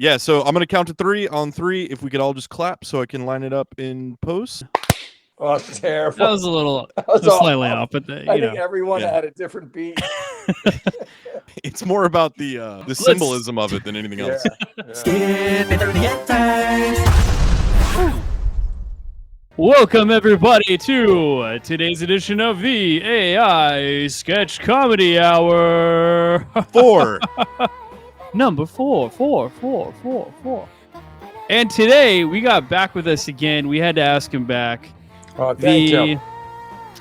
Yeah, so I'm going to count to 3. On 3, if we could all just clap so I can line it up in post. Oh, it's terrible. That was a little slightly off, but I think everyone had a different beat. It's more about the symbolism of it than anything else. Welcome everybody to today's edition of the AI Sketch Comedy Hour. 4. Number 4. And today we got back with us again. We had to ask him back. Oh, thank you.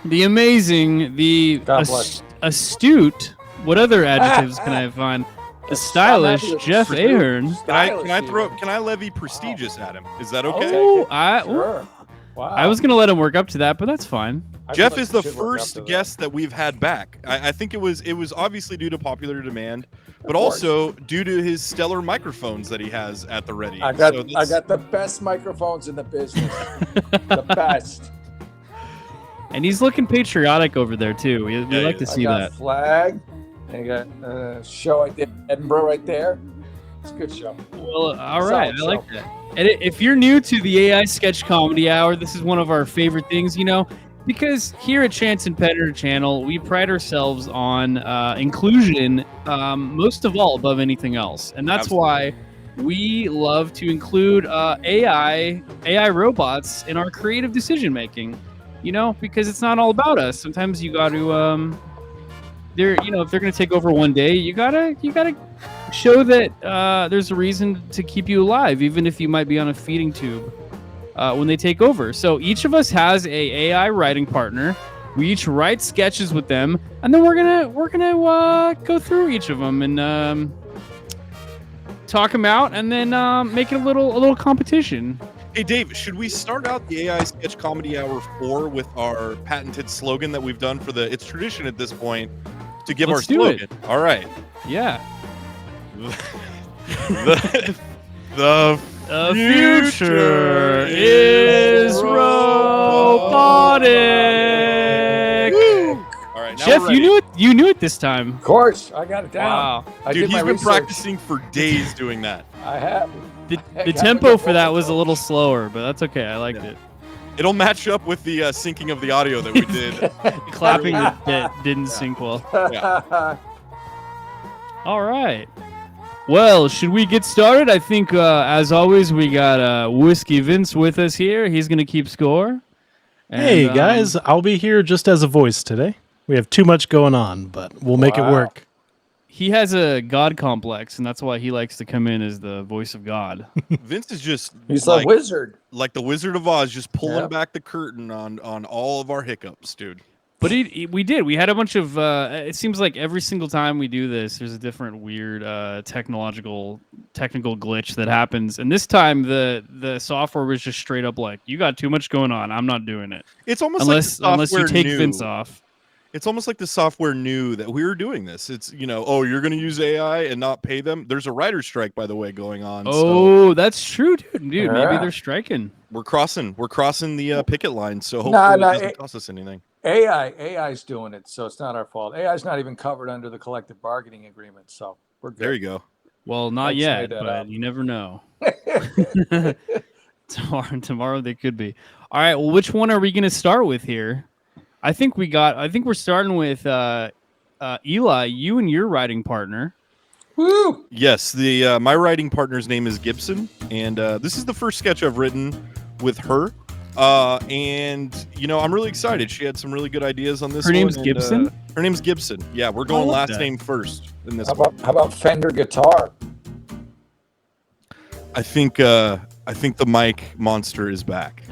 The amazing, the astute. What other adjectives can I find? The stylish Jeff Ahern. Can I levy prestigious at him? Is that okay? Sure. Wow. I was gonna let him work up to that, but that's fine. Jeff is the first guest that we've had back. I think it was obviously due to popular demand, but also due to his stellar microphones that he has at the ready. I got the best microphones in the business. The best. And he's looking patriotic over there too. We like to see that. Flag. And you got show right there, Edinburgh right there. It's a good show. Well, all right, I like that. And if you're new to the AI Sketch Comedy Hour, this is one of our favorite things, because here at Chance and Penner Channel, we pride ourselves on inclusion, most of all, above anything else. And that's why we love to include AI robots in our creative decision making. Because it's not all about us. Sometimes you got to, if they're going to take over one day, you gotta show that there's a reason to keep you alive, even if you might be on a feeding tube when they take over. So each of us has a AI writing partner. We each write sketches with them, and then we're gonna go through each of them and talk them out, and then make it a little competition. Hey, Dave, should we start out the AI Sketch Comedy Hour 4 with our patented slogan that we've done it's tradition at this point to give our slogan? It. All right. Yeah. The future is robotic. All right, now Jeff, you knew it this time. Of course, I got it down. Wow. Dude, he's been practicing for days doing that. I have. The tempo for that was a little slower, but that's okay. I liked it. It'll match up with the syncing of the audio that we did. Clapping that didn't sync well. Yeah. All right. Well, should we get started? I think, as always, we got Whiskey Vince with us here. He's going to keep score. And, hey, guys. I'll be here just as a voice today. We have too much going on, but we'll make it work. He has a God complex, and that's why he likes to come in as the voice of God. Vince is just... He's like a wizard. Like the Wizard of Oz, just pulling back the curtain on all of our hiccups, dude. But we did. We had a bunch of... it seems like every single time we do this, there's a different weird technical glitch that happens. And this time, the software was just straight up like, you got too much going on. I'm not doing it. It's almost unless you take Vince off. It's almost like the software knew that we were doing this. It's, you're going to use AI and not pay them. There's a writer's strike, by the way, going on. Oh, that's true, dude. Maybe they're striking. We're crossing the picket line, so hopefully it doesn't cost us anything. AI's doing it, so it's not our fault. AI's not even covered under the collective bargaining agreement, so we're good. There you go. Well, not yet, but you never know. Tomorrow they could be. All right, well, which one are we going to start with here? I think we're starting with Eli, you and your writing partner. Woo! Yes, my writing partner's name is Gibson, and this is the first sketch I've written with her. And I'm really excited. She had some really good ideas on this. Her name's Gibson? Her name's Gibson. Yeah, we're going last name first in this. How about Fender guitar? I think the mic monster is back.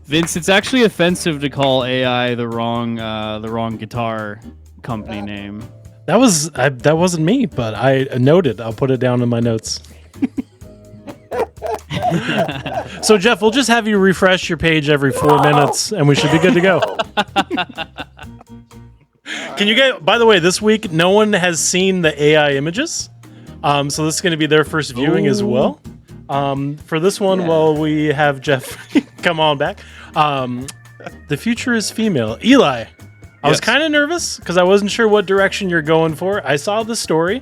Vince, it's actually offensive to call AI the wrong guitar company name. That wasn't me, but I noted. I'll put it down in my notes. So Jeff, we'll just have you refresh your page every 4 minutes, and we should be good to go. Can you get? By the way, this week no one has seen the AI images, so this is going to be their first viewing as well. For this one, while we have Jeff come on back, the future is female. Eli, I was kind of nervous because I wasn't sure what direction you're going for. I saw the story.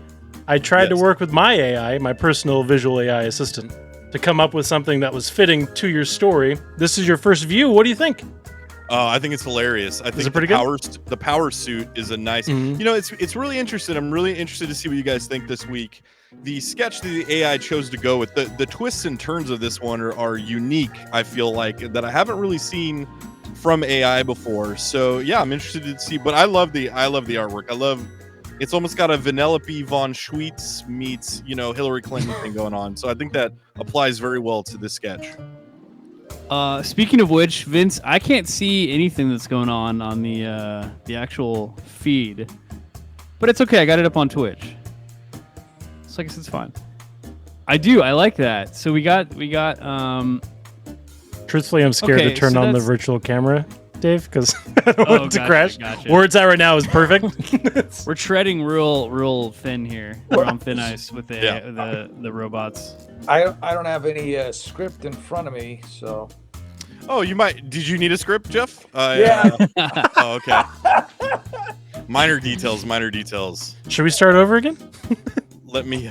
I tried to Yes. work with my AI, my personal visual AI assistant, to come up with something that was fitting to your story. This is your first view. What do you think? I think it's hilarious. I think it pretty good? the power suit is a nice. Mhm. You know, it's really interesting. I'm really interested to see what you guys think this week. The sketch that the AI chose to go with, the twists and turns of this one are unique. I feel like that I haven't really seen from AI before. So yeah, I'm interested to see. But I love the artwork. I love. It's almost got a Vanellope von Schweetz meets Hillary Clinton thing going on. So I think that applies very well to this sketch. Speaking of which, Vince, I can't see anything that's going on the actual feed, but it's okay. I got it up on Twitch, so I guess it's fine. I like that. So we got. Truthfully, I'm scared Okay, to turn so on the that's- virtual camera, Dave, because I don't want it to gotcha, crash. gotcha. Where it's at right now is perfect. We're treading real thin here. We're on thin ice with Yeah. the robots. I don't have any script in front of me, so. Oh, you might. Did you need a script, Jeff? Yeah. Oh, okay. Minor details. Should we start over again? Let me.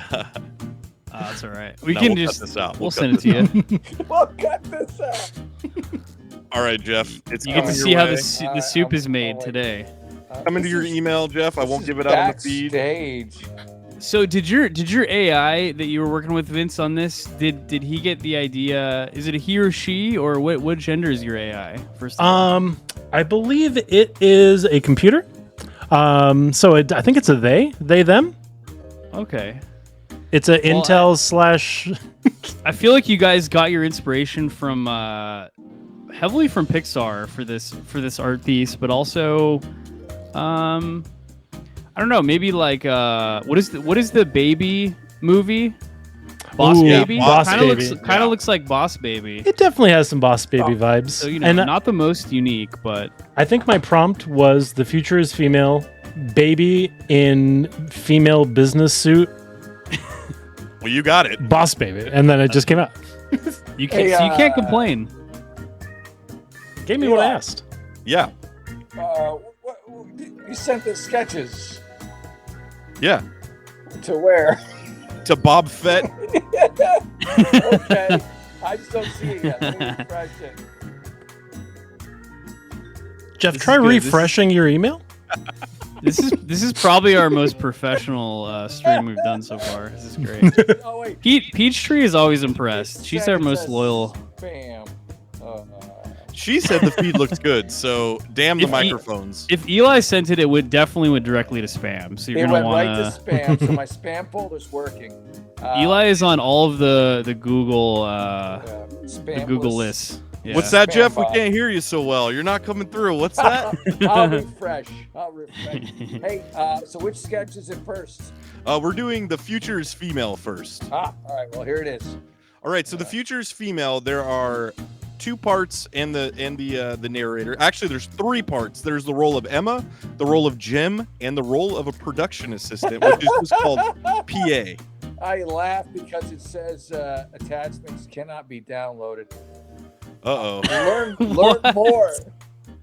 That's all right. We No, can we'll cut just this out. we'll We'll send it to you. Well, cut this out. All right, Jeff. It's You get to coming see your how way. the soup is made today. Coming to your email, Jeff. I won't give it out on the feed. Backstage. So did your AI that you were working with, Vince, on this? Did he get the idea? Is it a he or she, or what gender is your AI? First of all? I believe it is a computer. I think it's a they, them. Okay. It's a Well, Intel slash. I feel like you guys got your inspiration from heavily from Pixar for this art piece, but also I don't know, maybe like what is the baby movie? Boss Ooh, Baby? Boss Kind of Baby. looks like Boss Baby. It definitely has some Boss Baby vibes. So and not the most unique, but I think my prompt was the future is female, baby in female business suit, Well, you got it. Boss Baby, and then it just came out. you can't Hey, so you can't complain. Gave me what I asked. Yeah. You sent the sketches Yeah. to where? To Bob Fett. Okay. I just don't see it yet. Let me refresh it. Jeff, This try is good. This is- refreshing your email. This is probably our most professional stream we've done so far. This is great. Oh wait. Peachtree is always impressed. She's our It most says loyal. Spam. She said the feed looks good, so damn the If he- microphones. If Eli sent it, it would definitely went directly to spam. So you're It gonna went want right to spam, so my spam folder's working. Eli is on all of the Google Spam the Google was- lists. Yeah. What's that, Spam Jeff? We bot. can't hear you so well. You're not coming through. What's that? I'll refresh. Hey, so which sketch is it first? We're doing the future is female first. All right. Well, here it is. All right, so the future is female. There are two parts and the narrator. Actually, there's three parts. There's the role of Emma, the role of Jim, and the role of a production assistant, which is just called PA. I laugh because it says attachments cannot be downloaded. Uh-oh. Learn more.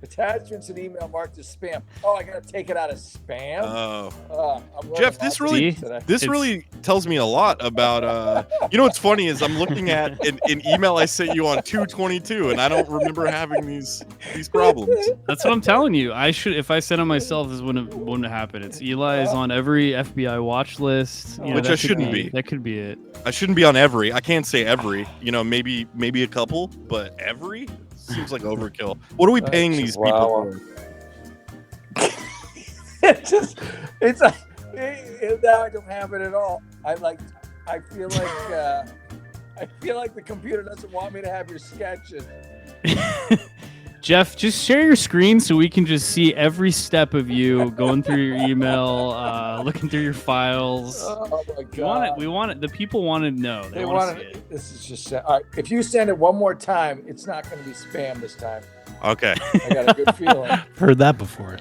Attachments and email marked as spam. Oh, I gotta take it out of spam. I'm Jeff, learning this lots of really things today. this really tells me a lot about you know what's funny is I'm looking at an email I sent you on 2/22 and I don't remember having these problems. That's what I'm telling you. I should, if I sent it myself, this wouldn't happen. It's Eli is on every FBI watch list, Which that I could shouldn't be. That could be it. I shouldn't be on every. I can't say every. Maybe a couple, but every seems like overkill. What are we paying these people for? it's now I don't have it at all. I feel like the computer doesn't want me to have your sketches. Jeff, just share your screen so we can just see every step of you going through your email, looking through your files. Oh my god! We want it. The people want to know. They want to see it. This is just all right. If you send it one more time, it's not going to be spam this time. Okay. I got a good feeling. Heard that before.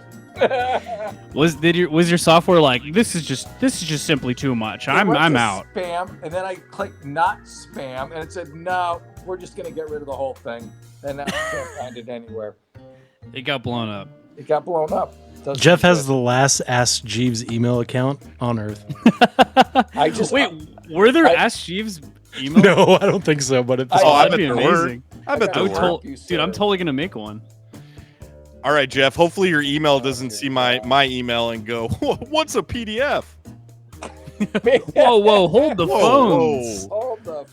Was your software like this is just simply too much? I'm out. Spam, and then I clicked not spam, and it said no. We're just going to get rid of the whole thing, and now I can't find it anywhere. It got blown up. It got blown up. Does Jeff pretty has good. the last Ask Jeeves email account on Earth. I just Wait, were there I- Ask Jeeves emails? No, I don't think so. But it's Oh, I that'd bet be there were. amazing. I bet I there I would were. dude, I'm totally gonna make one. All right, Jeff. Hopefully your email doesn't see my email and go, "What's a PDF?" Whoa, hold the Whoa, phones. whoa. Hold the.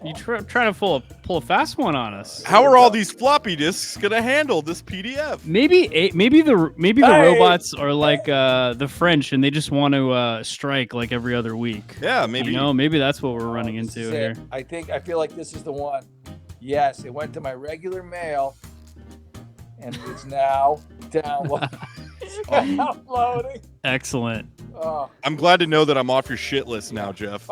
You trying to pull a fast one on us? How are all these floppy disks gonna handle this PDF? Maybe the Hey! robots are like the French and they just want to strike like every other week. Yeah, maybe. You know, maybe that's what we're running This into is here. it. I feel like this is the one. Yes, it went to my regular mail, and it's now downloading. Downloading. Excellent. Oh, I'm glad to know that I'm off your shit list now, Jeff.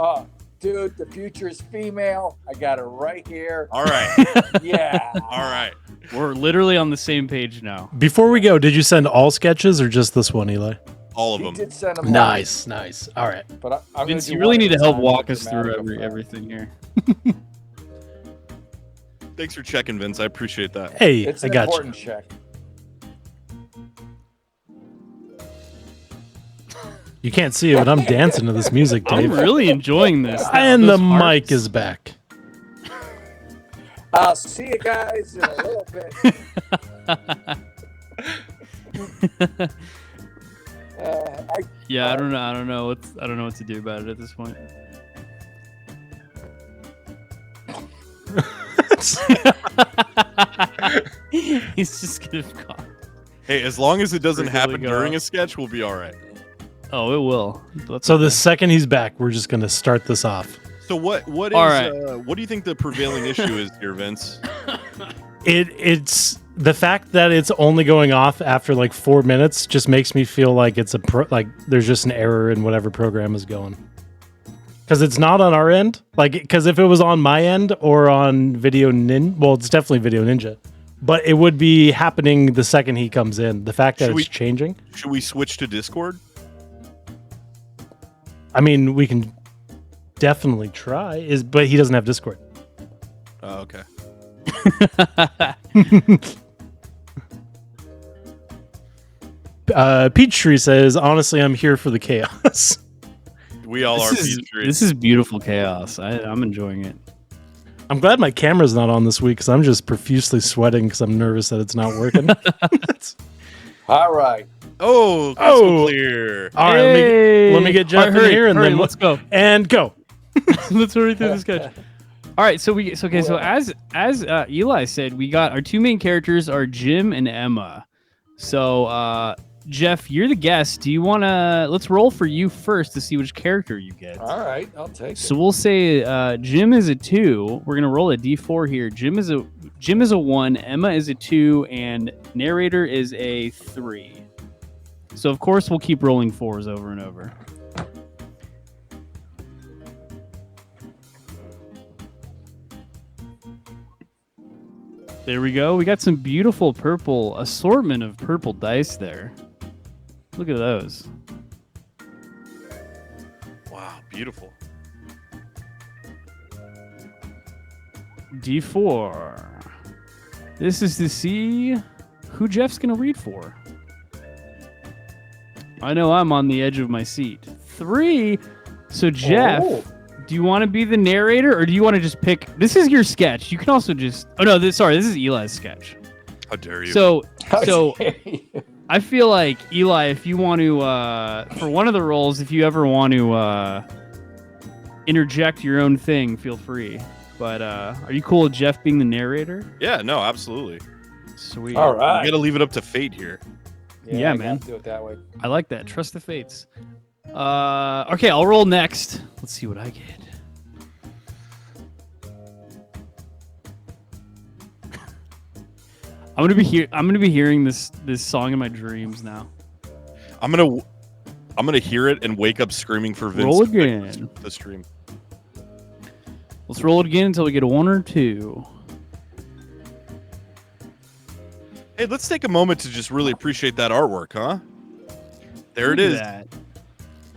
dude, the future is female. I got it right here. All right. Yeah. All right. We're literally on the same page now. Before we go, did you send all sketches or just this one, Eli? All of He them. did send them. Nice. All right. But I'm gonna Vince, do you really one need at to a help time walk with us through dramatic effect. everything here. Thanks for checking, Vince. I appreciate that. Hey, It's I an got you. important check. You can't see it, but I'm dancing to this music, I'm Dave. really enjoying this. And the Those mic hearts. is back. I'll see you guys in a little bit. Yeah, I don't know what to do about it at this point. He's just gonna go. Hey, as long as it doesn't Really happen go during off. a sketch, we'll be all right. Oh, it will. That's So okay. the second he's back, we're just gonna start this off. So what is All right. what do you think the prevailing issue is here, Vince? It's the fact that it's only going off after like 4 minutes just makes me feel like it's like there's just an error in whatever program is going. Because it's not on our end. Like, because if it was on my end or on Video Ninja, well, it's definitely Video Ninja, but it would be happening the second he comes in. The fact that Should it's changing. Should we switch to Discord? I mean, we can definitely try. But he doesn't have Discord. Oh, okay. Peachtree says, honestly, I'm here for the chaos. We all are Peachtree. This is beautiful chaos. I'm enjoying it. I'm glad my camera's not on this week because I'm just profusely sweating because I'm nervous that it's not working. All right. Oh, crystal clear. All right, let me get Jeff in here and then let's go. and go. Let's hurry through this sketch. All right, so as Eli said, we got our two main characters are Jim and Emma. So Jeff, you're the guest. Do you want to? Let's roll for you first to see which character you get. All right. I'll take So it. we'll say Jim is a 2. We're gonna roll a d4 here. Jim is a 1. Emma is a 2, and narrator is a 3. So of course we'll keep rolling 4s over and over. There we go. We got some beautiful purple assortment of purple dice there. Look at those. Wow, beautiful. D4. This is to see who Jeff's going to read for. I know I'm on the edge of my seat. 3. So Jeff, do you want to be the narrator or do you want to just pick? This is your sketch. You can also just. Oh no, this is Eli's sketch. How dare you? So How I feel like Eli, if you want to, for one of the roles, if you ever want to interject your own thing, feel free. But are you cool with Jeff being the narrator? Yeah, no, absolutely. Sweet. All You right. got to leave it up to fate here. Yeah, I man. gotta do it that way. I like that. Trust the fates. Okay, I'll roll next. Let's see what I get. I'm gonna be hearing this song in my dreams now. I'm gonna hear it and wake up screaming for Vince. Roll to quit again. The stream. Let's roll it again until we get a 1 or 2. Hey, let's take a moment to just really appreciate that artwork, huh? There it Look at is. that.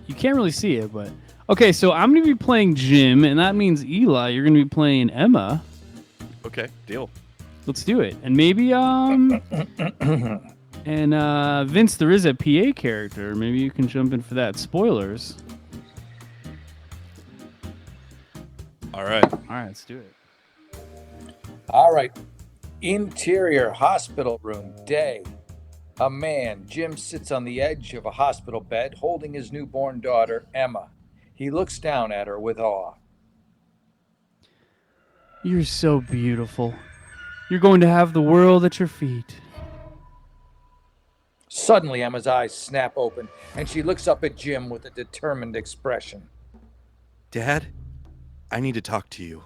You can't really see it, but okay. So I'm gonna be playing Jim, and that means Eli, you're gonna be playing Emma. Okay, deal. Let's do it, and maybe And Vince, there is a PA character. Maybe you can jump in for that. Spoilers. All right. All right, let's do it. All right. Interior hospital room, day. A man, Jim, sits on the edge of a hospital bed holding his newborn daughter, Emma. He looks down at her with awe. You're so beautiful. You're going to have the world at your feet. Suddenly, Emma's eyes snap open, and she looks up at Jim with a determined expression. Dad, I need to talk to you.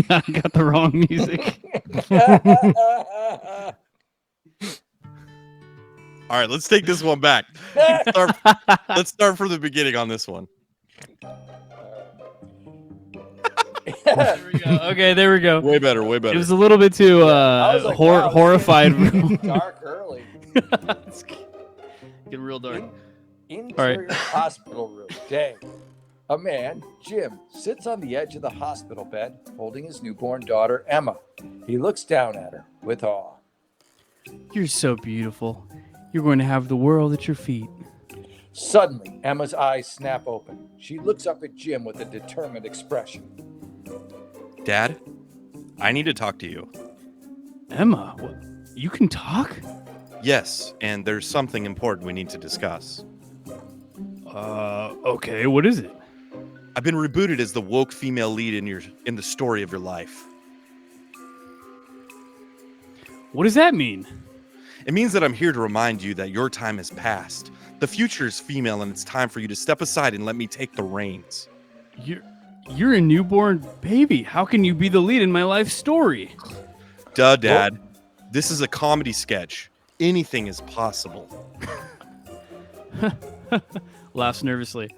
I got the wrong music. All right, let's take this one back. Let's start from the beginning on this one. There we go. Okay, there we go. Way better, way It better. was a little bit too I was like, wow, horrified. Dark early. It's getting real dark. Interior hospital room, day. A man, Jim, sits on the edge of the hospital bed holding his newborn daughter, Emma. He looks down at her with awe. You're so beautiful. You're going to have the world at your feet. Suddenly, Emma's eyes snap open. She looks up at Jim with a determined expression. Dad, I need to talk to you. Emma, what? You can talk? Yes, and there's something important we need to discuss. Okay, what is it? I've been rebooted as the woke female lead in the story of your life. What does that mean? It means that I'm here to remind you that your time has passed. The future is female, and it's time for you to step aside and let me take the reins. You're a newborn baby. How can you be the lead in my life story? Duh, Dad. This is a comedy sketch. Anything is possible. Laughs nervously.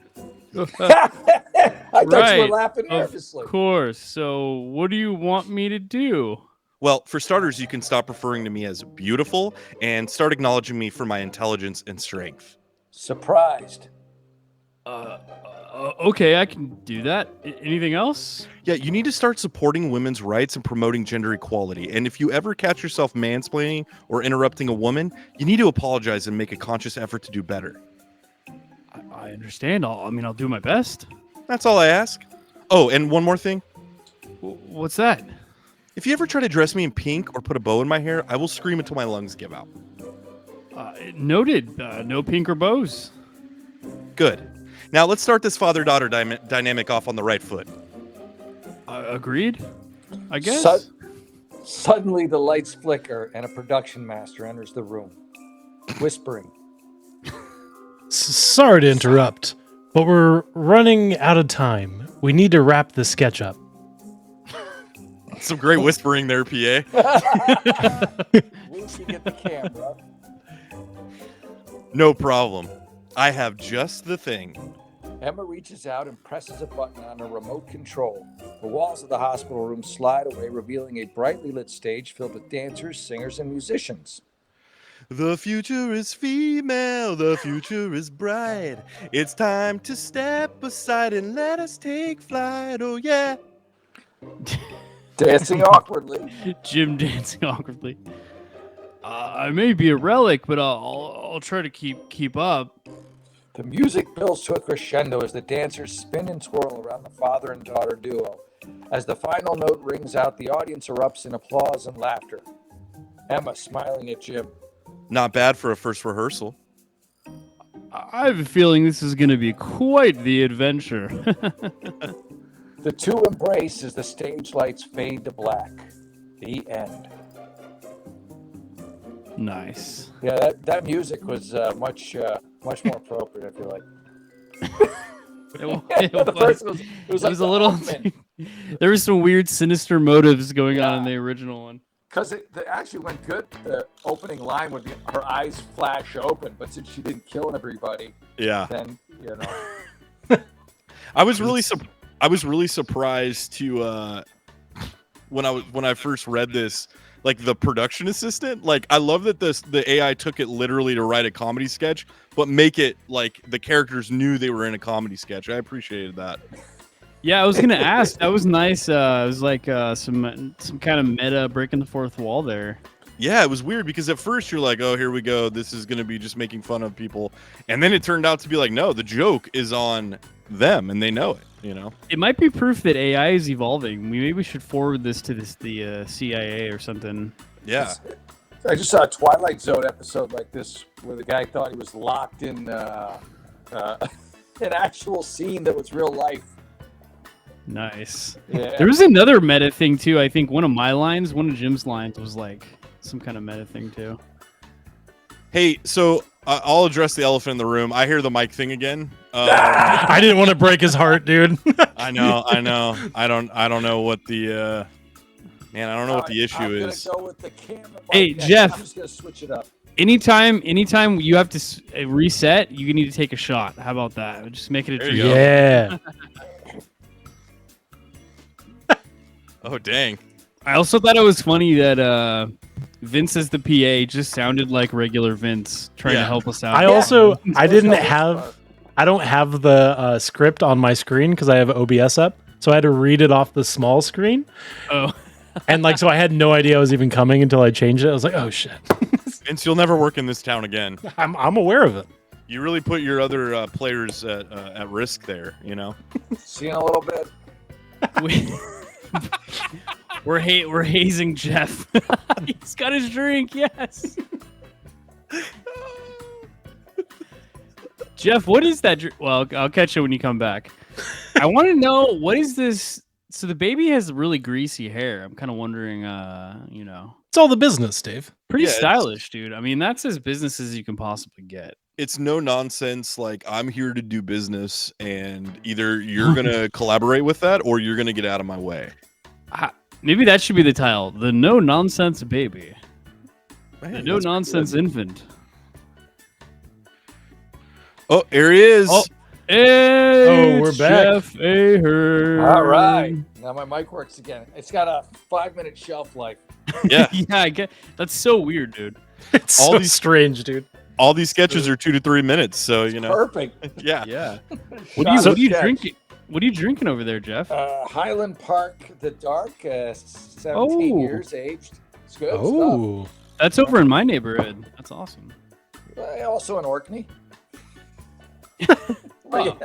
I thought you Right. were laughing nervously. Of course. So, what do you want me to do? Well, for starters, you can stop referring to me as beautiful and start acknowledging me for my intelligence and strength. Surprised. Okay, I can do that. Anything else? Yeah, you need to start supporting women's rights and promoting gender equality. And if you ever catch yourself mansplaining or interrupting a woman, you need to apologize and make a conscious effort to do better. I understand. I'll do my best. That's all I ask. Oh, and one more thing. What's that? If you ever try to dress me in pink or put a bow in my hair, I will scream until my lungs give out. Noted. No pink or bows. Good. Now let's start this father-daughter dynamic off on the right foot. Agreed. I guess. Suddenly, the lights flicker and a production master enters the room, whispering. Sorry to interrupt, but we're running out of time. We need to wrap the sketch up. Some great whispering there, PA. Lucy, get the camera. No problem. I have just the thing. Emma reaches out and presses a button on a remote control. The walls of the hospital room slide away, revealing a brightly lit stage filled with dancers, singers, and musicians. The future is female, the future is bright. It's time to step aside and let us take flight. Oh, yeah. Dancing awkwardly. Jim dancing awkwardly. I may be a relic, but I'll try to keep up. The music builds to a crescendo as the dancers spin and twirl around the father and daughter duo. As the final note rings out, the audience erupts in applause and laughter. Emma smiling at Jim. Not bad for a first rehearsal. I have a feeling this is going to be quite the adventure. The two embrace as the stage lights fade to black. The end. Nice. Yeah, that music was much more appropriate, I feel like. The first was, it was like a little. There was some weird, sinister motives going on in the original one. Because it actually went good. The opening line would be her eyes flash open, but since she didn't kill everybody, then I was really surprised to when I first read this, like the production assistant. Like, I love that the AI took it literally to write a comedy sketch, but make it like the characters knew they were in a comedy sketch. I appreciated that. Yeah, I was gonna ask. That was nice. It was like some kind of meta breaking the fourth wall there. Yeah, it was weird because at first you're like, oh, here we go. This is going to be just making fun of people. And then it turned out to be like, no, the joke is on them and they know it, you know? It might be proof that AI is evolving. We maybe should forward this to the CIA or something. Yeah. I just saw a Twilight Zone episode like this where the guy thought he was locked in an actual scene that was real life. Nice. Yeah. There was another meta thing too. I think one of Jim's lines was like some kind of meta thing too. Hey, so I'll address the elephant in the room. I hear the mic thing again. I didn't want to break his heart, dude. I know. I don't know what the man. I don't know what the issue is. Go with the camera. Hey, Jeff. I'm just gonna switch it up. Anytime you have to reset, you need to take a shot. How about that? Just make it a There treat. you go. Yeah. Oh dang! I also thought it was funny that Vince as the PA just sounded like regular Vince trying to help us out. I don't have the script on my screen because I have OBS up, so I had to read it off the small screen. Oh. And like, so I had no idea I was even coming until I changed it. I was like, oh shit. Vince, you'll never work in this town again. I'm aware of it. You really put your other players at risk there. You know. See you in a little bit. We're hazing Jeff. He's got his drink. Yes. Jeff, what is that? Well, I'll catch you when you come back. I want to know, what is this? So the baby has really greasy hair. I'm kind of wondering, It's all the business, Dave. pretty Yeah, stylish, dude. I mean, that's as business as you can possibly get. It's no nonsense. Like, I'm here to do business, and either you're gonna collaborate with that, or you're gonna get out of my way. Maybe that should be the title: the no nonsense baby, Man, the no that's nonsense pretty infant. good. Oh, there he is. Oh. Hey, we're back. Jeff Ahern. All right. Now my mic works again. It's got a 5-minute shelf life. Yeah. Yeah, I get. That's so weird, dude. It's All so these- strange, dude. All these sketches are 2 to 3 minutes, so you know. Perfect. Yeah. Yeah. Shot What are you sketch. drinking? What are you drinking over there, Jeff? Highland Park, the dark, 17 Oh. years aged. It's good Oh. That's over in my neighborhood. That's awesome. stuff. Also in Orkney. Oh.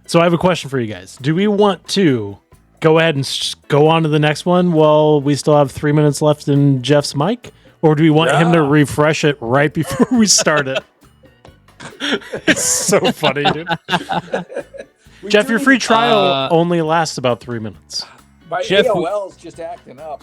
So I have a question for you guys. Do we want to go ahead and go on to the next one while we still have 3 minutes left in Jeff's mic? Or do we want him to refresh it right before we start it? It's so funny, dude. Jeff, your free trial only lasts about 3 minutes. My Jeff, AOL's just acting up.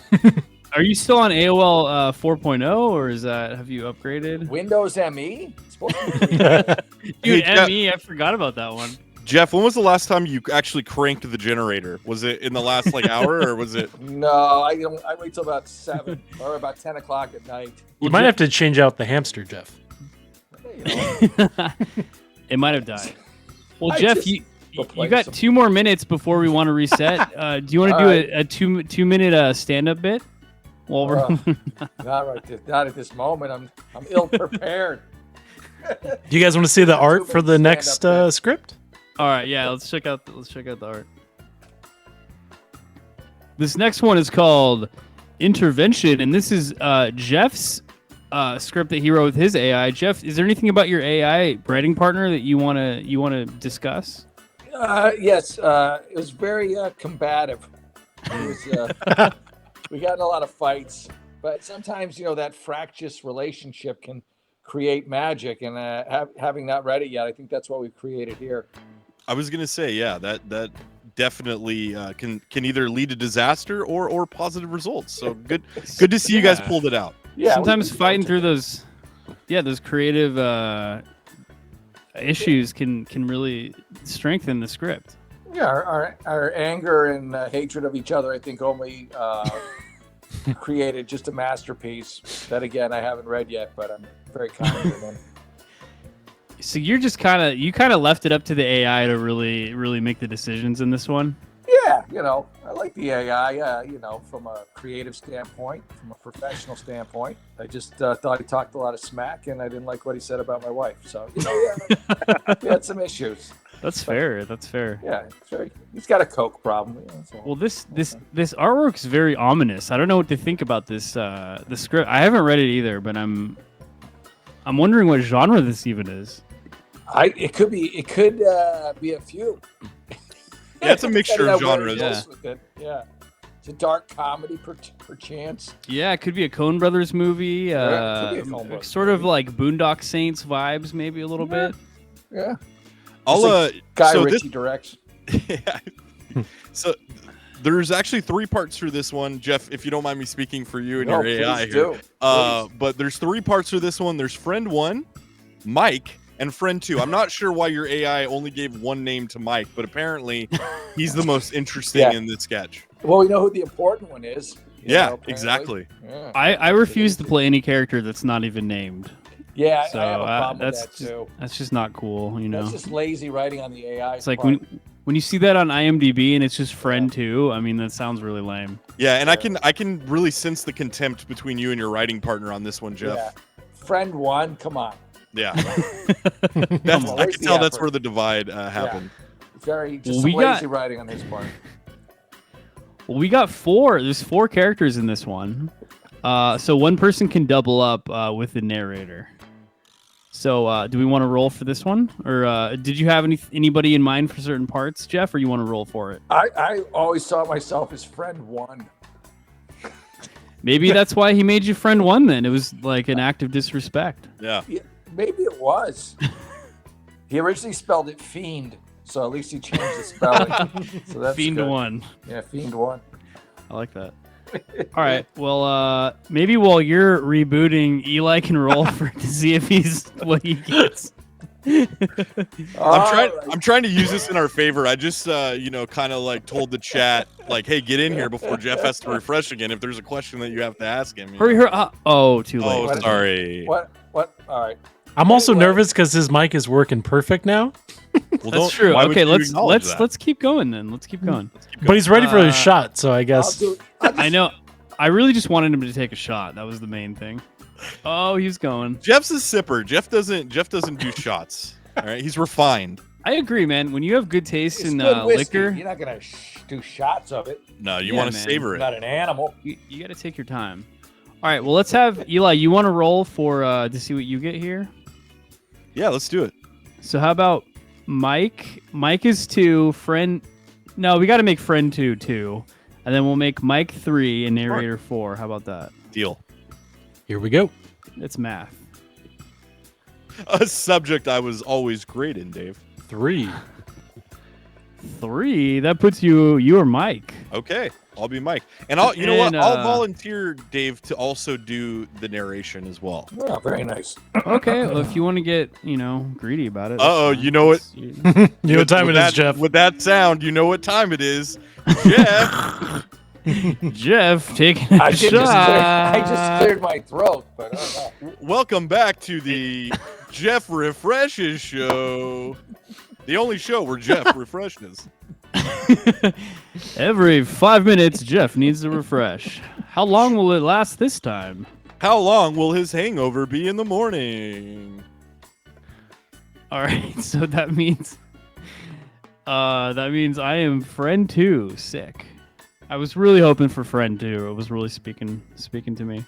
Are you still on AOL 4.0, or have you upgraded? Windows ME? It's supposed to be Dude, Hey, Jeff- ME, I forgot about that one. Jeff, when was the last time you actually cranked the generator? Was it in the last hour, or was it? No, I wait till about 7 or about 10 o'clock at night. You might have to change out the hamster, Jeff. You know, It might have died. Well, I Jeff, just you replaced got them. 2 more minutes before we want to reset. Do you want to do All a 2-minute stand-up bit? While we're not at this moment. I'm ill prepared. Do you guys want to see the art for the Stand next up bit. script? All right, yeah, let's check out the art. This next one is called Intervention, and this is Jeff's script that he wrote with his AI. Jeff, is there anything about your AI writing partner that you wanna discuss? Yes, it was very combative. It was, we got in a lot of fights, but sometimes that fractious relationship can create magic. And having not read it yet, I think that's what we've created here. I was gonna say, yeah, that definitely can either lead to disaster or positive results. So good to see you guys Yeah. pulled it out. Yeah, Sometimes fighting through those creative issues can really strengthen the script. Yeah, our anger and hatred of each other, I think, only created just a masterpiece that, again, I haven't read yet, but I'm very confident in. So you're just kind of left it up to the AI to really make the decisions in this one. Yeah, I like the AI, from a creative standpoint, from a professional standpoint. I just thought he talked a lot of smack, and I didn't like what he said about my wife. So, we had some issues. That's fair. That's fair. Yeah, he's got a coke problem. Well, this artwork's very ominous. I don't know what to think about this the script. I haven't read it either, but I'm wondering what genre this even is. It could be a few. Yeah, it's a mixture of genres. Yeah. It's a dark comedy per chance. Yeah, it could be a Coen Brothers movie. It could be a Coen Brothers sort of like Boondock Saints vibes, maybe a little bit. Yeah. Guy Ritchie directs. Yeah. So there's actually 3 parts through this one, Jeff. If you don't mind me speaking for you and your AI here, but there's 3 parts through this one. There's friend 1, Mike, and friend 2. I'm not sure why your AI only gave one name to Mike, but apparently he's the most interesting in this sketch. Well, we know who the important one is. Exactly. Yeah. I refuse to play any character that's not even named. Yeah, so I have a problem with that too. That's just not cool, That's just lazy writing on the AI. It's like when you see that on IMDb and it's just friend 2. I mean, that sounds really lame. Yeah, and I can really sense the contempt between you and your writing partner on this one, Jeff. Yeah. Friend 1, come on. Yeah. I can tell that's where the divide happened. Yeah. Some lazy writing on his part. Well, we got 4. There's 4 characters in this one. So one person can double up with the narrator. So do we want to roll for this one? Or did you have anybody in mind for certain parts, Jeff, or you want to roll for it? I always saw myself as friend 1. Maybe that's why he made you friend 1 then. It was like an act of disrespect. Yeah. Maybe it was. He originally spelled it fiend, so at least he changed the spelling. So that's Fiend good. 1. Yeah, fiend 1. I like that. All right. Well, maybe while you're rebooting, Eli can roll to see if he's what he gets. I'm trying to use this in our favor. I just kind of like told the chat like, hey, get in here before Jeff has to refresh again if there's a question that you have to ask him. Hurry. Too late. Oh, sorry. What? All right. I'm also nervous because his mic is working perfect now. Well, that's true. Okay, let's keep going then. Let's keep going. But he's ready for his shot, so I guess. I know. I really just wanted him to take a shot. That was the main thing. Oh, he's going. Jeff's a sipper. Jeff doesn't do shots. All right, he's refined. I agree, man. When you have good taste in good whiskey. liquor, you're not gonna do shots of it. No, you want to savor it. You're not an animal. You got to take your time. All right. Well, let's have Eli. You want to roll for to see what you get here? Yeah, let's do it. So how about Mike? Mike is 2. Friend. No, we got to make friend 2, and then we'll make Mike 3 and narrator 4. How about that? Deal. Here we go. It's math. A subject I was always great in, Dave. 3. 3. That puts you or Mike. Okay, I'll be Mike, and I'll I'll volunteer Dave to also do the narration as well. Oh, very nice. Okay, well, if you want to get greedy about it. You know what? You know what time it is, Jeff. With that sound, you know what time it is, Jeff. Jeff, taking a shot. I just cleared my throat, but Welcome back to the Jeff Refreshes Show. The only show where Jeff refreshes. Every 5 minutes, Jeff needs to refresh. How long will it last this time? How long will his hangover be in the morning? All right, so that means I am friend 2 sick. I was really hoping for friend 2. It was really speaking to me.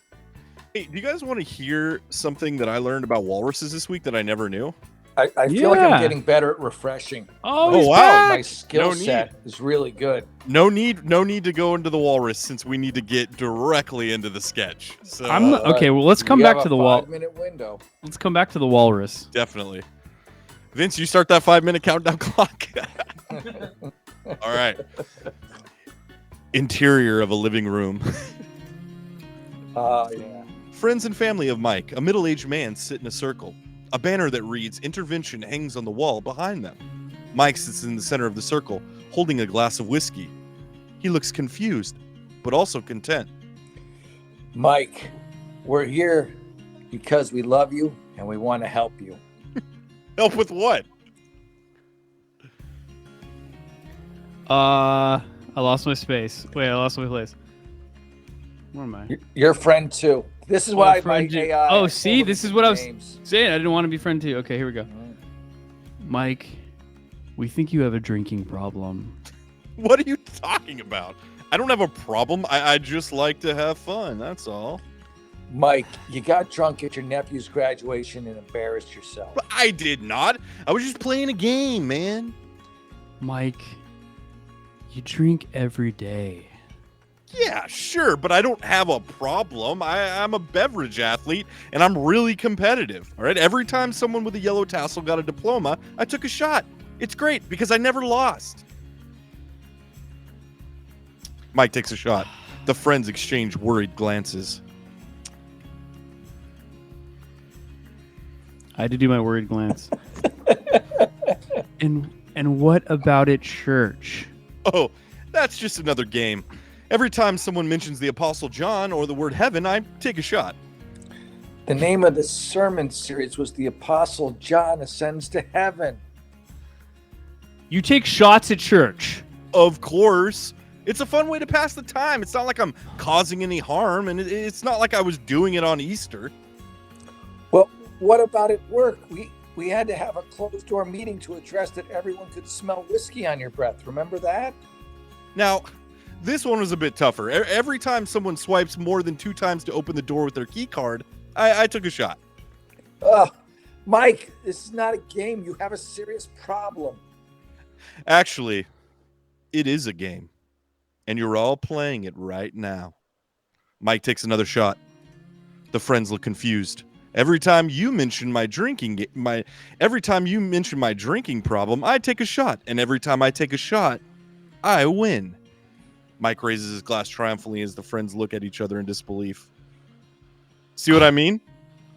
Hey, do you guys want to hear something that I learned about walruses this week that I never knew? I feel like I'm getting better at refreshing. Oh, wow! back. My skill set is really good. No need to go into the walrus since we need to get directly into the sketch. So okay. Well, let's come back to the wall. 5-minute window. Let's come back to the walrus. Definitely, Vince. You start that 5-minute countdown clock. All right. Interior of a living room. Yeah. Friends and family of Mike, a middle-aged man, sit in a circle. A banner that reads "Intervention" hangs on the wall behind them. Mike sits in the center of the circle, holding a glass of whiskey. He looks confused, but also content. Mike, we're here because we love you and we want to help you. Help with what? I lost my space. Wait, I lost my place. Where am I? Your friend too. This is why my friend two. AI. Oh, see, this is what I was names. saying. I didn't want to be friend two. Okay, here we go. Mike, we think you have a drinking problem. What are you talking about? I don't have a problem. I just like to have fun. That's all. Mike, you got drunk at your nephew's graduation and embarrassed yourself. But I did not. I was just playing a game, man. Mike, you drink every day. Yeah, sure, but I don't have a problem. I'm a beverage athlete, and I'm really competitive. All right, every time someone with a yellow tassel got a diploma, I took a shot. It's great because I never lost. Mike takes a shot. The friends exchange worried glances. I had to do my worried glance. And what about at church? Oh, that's just another game. Every time someone mentions the Apostle John or the word heaven, I take a shot. The name of the sermon series was The Apostle John Ascends to Heaven. You take shots at church. Of course. It's a fun way to pass the time. It's not like I'm causing any harm, and it's not like I was doing it on Easter. Well, what about at work? We had to have a closed-door meeting to address that everyone could smell whiskey on your breath. Remember that? Now, this one was a bit tougher. Every time someone swipes more than 2 times to open the door with their key card, I took a shot. Mike, this is not a game. You have a serious problem. Actually, it is a game. And you're all playing it right now. Mike takes another shot. The friends look confused. Every time you mention my drinking problem, I take a shot. And every time I take a shot, I win. Mike raises his glass triumphantly as the friends look at each other in disbelief. See what I mean?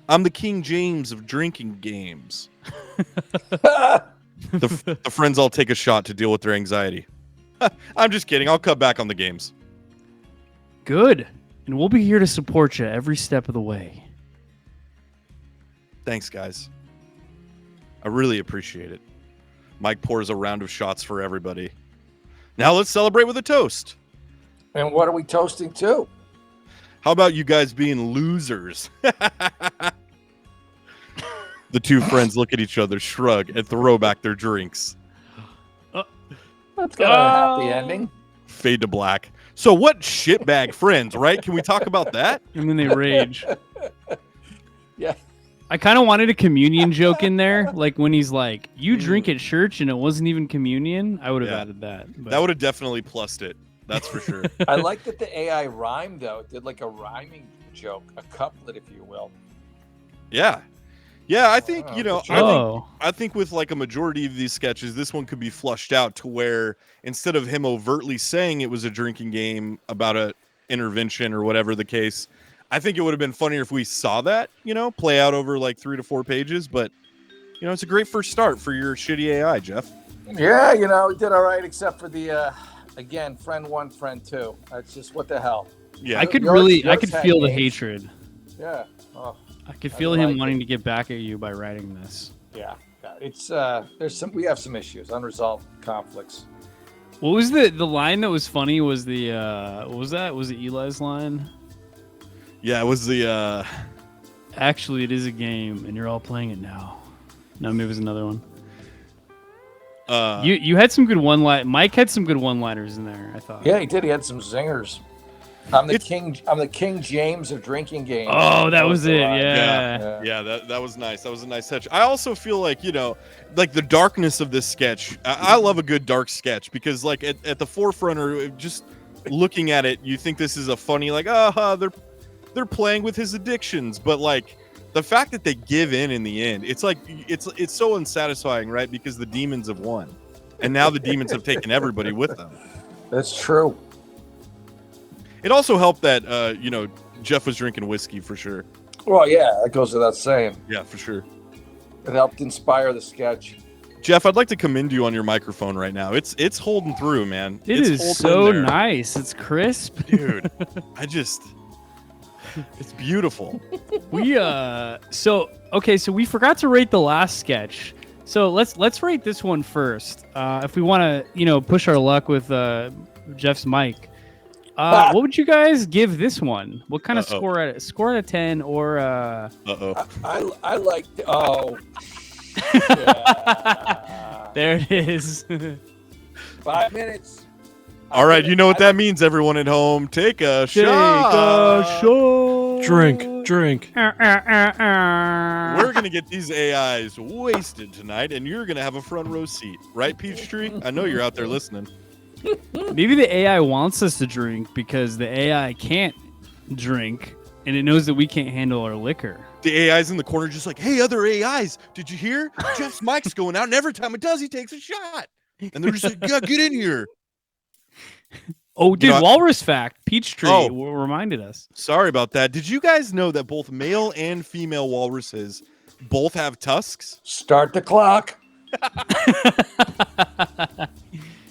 I'm the King James of drinking games. The friends all take a shot to deal with their anxiety. I'm just kidding. I'll cut back on the games. Good. And we'll be here to support you every step of the way. Thanks, guys. I really appreciate it. Mike pours a round of shots for everybody. Now let's celebrate with a toast. And what are we toasting to? How about you guys being losers? The two friends look at each other, shrug, and throw back their drinks. That's got a happy ending. Fade to black. So what shitbag friends, right? Can we talk about that? And then they rage. Yeah. I kind of wanted a communion joke in there, like when he's like, "You drink at church," and it wasn't even communion. I would have added that. But. That would have definitely plussed it. That's for sure. I like that the AI rhymed, though. It did like a rhyming joke, a couplet, if you will. Yeah. Yeah, I think, I think with like a majority of these sketches, this one could be flushed out to where instead of him overtly saying it was a drinking game about a intervention or whatever the case, I think it would have been funnier if we saw that, play out over like 3 to 4 pages. But, it's a great first start for your shitty AI, Jeff. Yeah, it did all right, except for the, again, friend 1, friend 2. That's just what the hell. Yeah, I could feel the hatred. Yeah. Oh, I could feel him wanting to get back at you by writing this. Yeah. It's we have some issues, unresolved conflicts. What was the line that was funny? Was the what was that? Was it Eli's line? Yeah, it was the Actually, it is a game, and you're all playing it now. No, maybe it was another one. You had some good Mike had some good one-liners in there, I thought. Yeah, he did. He had some zingers. I'm the King James of drinking games. Oh, that was it. Yeah. Yeah, that was nice. That was a nice touch. I also feel like, like the darkness of this sketch. I love a good dark sketch because like at the forefront or just looking at it, you think this is a funny, like, they're playing with his addictions. But like the fact that they give in the end, it's like, it's so unsatisfying, right? Because the demons have won. And now the demons have taken everybody with them. That's true. It also helped that, Jeff was drinking whiskey for sure. Well, yeah, that goes without saying. Yeah, for sure. It helped inspire the sketch. Jeff, I'd like to commend you on your microphone right now. It's holding through, man. It's is so nice. It's crisp. Dude, it's beautiful. So we forgot to rate the last sketch. So let's rate this one first. If we want to, push our luck with Jeff's mic. What would you guys give this one? What kind of score out of 10 or I like. Oh. There it is. 5 minutes. All right, you know what that means, everyone at home. Take a shot. Drink. We're gonna get these AIs wasted tonight, and you're gonna have a front row seat, right, Peachtree? I know you're out there listening. Maybe the AI wants us to drink because the AI can't drink, and it knows that we can't handle our liquor. The AI's in the corner just like, hey, other AIs, did you hear? Jeff's mic's going out, and every time it does, he takes a shot. And they're just like, yeah, get in here. Oh, dude, You know, walrus fact. Peachtree reminded us. Sorry about that. Did you guys know that both male and female walruses both have tusks? Start the clock.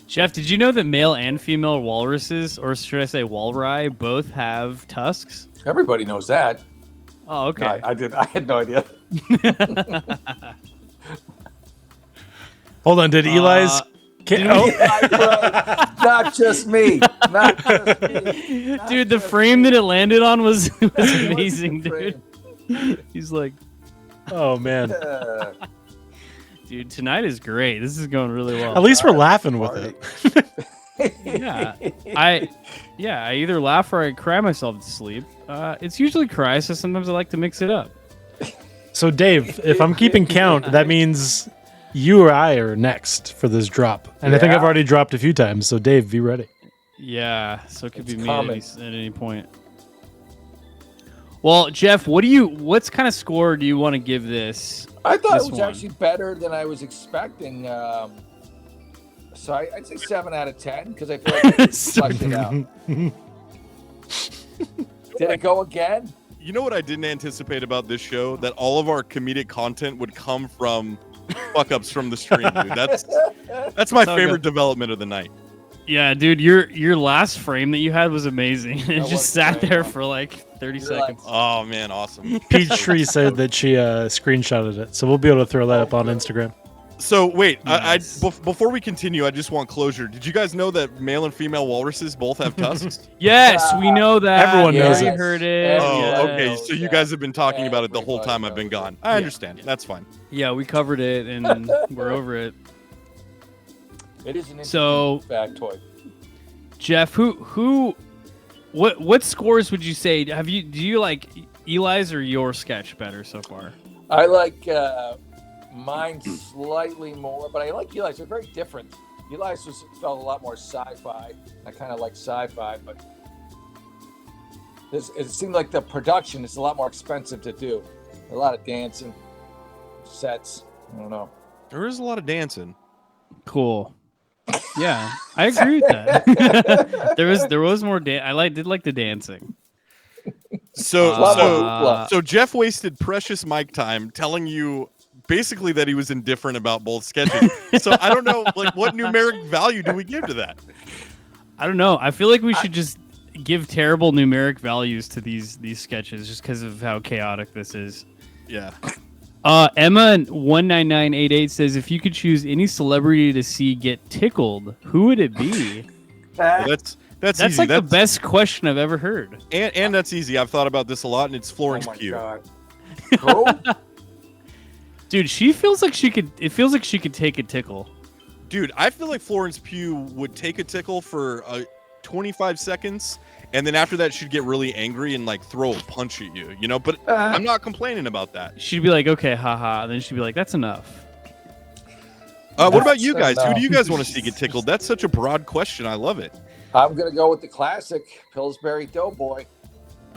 Jeff, did you know that male and female walruses, or should I say walrus, both have tusks? Everybody knows that. Oh, okay. I had no idea. Hold on, did Eli's... Not just me. Not just me. Dude, the frame that it landed on was amazing, dude. He's like, oh, man. dude, tonight is great. This is going really well. At least we're laughing with it. Yeah. I either laugh or I cry myself to sleep. It's usually cry, so sometimes I like to mix it up. So, Dave, if I'm keeping count, that means you or I are next for this drop. And I think I've already dropped a few times, so Dave, be ready. Yeah, so it could be me at any point. Well, Jeff, what kind of score do you want to give this? I thought it was actually better than I was expecting. So I'd say 7 out of 10 because I feel like I fleshed it out. Did it go again? You know what I didn't anticipate about this show? That all of our comedic content would come from fuck ups from the stream, dude. That's my favorite development of the night. Yeah, dude, your last frame that you had was amazing. It just sat there for like 30 seconds. Oh man, awesome. Peachtree said that she screenshotted it, so we'll be able to throw that up on Instagram. So wait, Nice. before we continue, I just want closure. Did you guys know that male and female walruses both have tusks? Yes, we know that. Everyone knows We it. heard it. Oh, Yeah. okay. So you guys have been talking about it the whole time I've been gone. I understand. That's fine. Yeah, we covered it and we're over it. It is an interesting factoid. Jeff, what scores would you say? Do you like Eli's or your sketch better so far? I like mine slightly more, but I like Eli's. They're very different. Eli's felt a lot more sci-fi. I kind of like sci-fi, but it seemed like the production is a lot more expensive to do. A lot of dancing, sets. I don't know. There is a lot of dancing. Cool. Yeah, I agree with that. there was more I did like the dancing. So Jeff wasted precious mic time telling you basically that he was indifferent about both sketches. So I don't know, like, what numeric value do we give to that? I don't know. I feel like we should just give terrible numeric values to these sketches just because of how chaotic this is. Yeah. Emma19988 says, if you could choose any celebrity to see get tickled, who would it be? Well, that's easy. Like the best question I've ever heard. And that's easy. I've thought about this a lot, and it's Florence Pugh. God. Who? Dude, she feels like she could. It feels like she could take a tickle. Dude, I feel like Florence Pugh would take a tickle for 25 seconds, and then after that, she'd get really angry and like throw a punch at you, you know? But I'm not complaining about that. She'd be like, okay, haha. And then she'd be like, that's enough. What about you guys? Who do you guys want to see get tickled? That's such a broad question. I love it. I'm going to go with the classic Pillsbury Doughboy.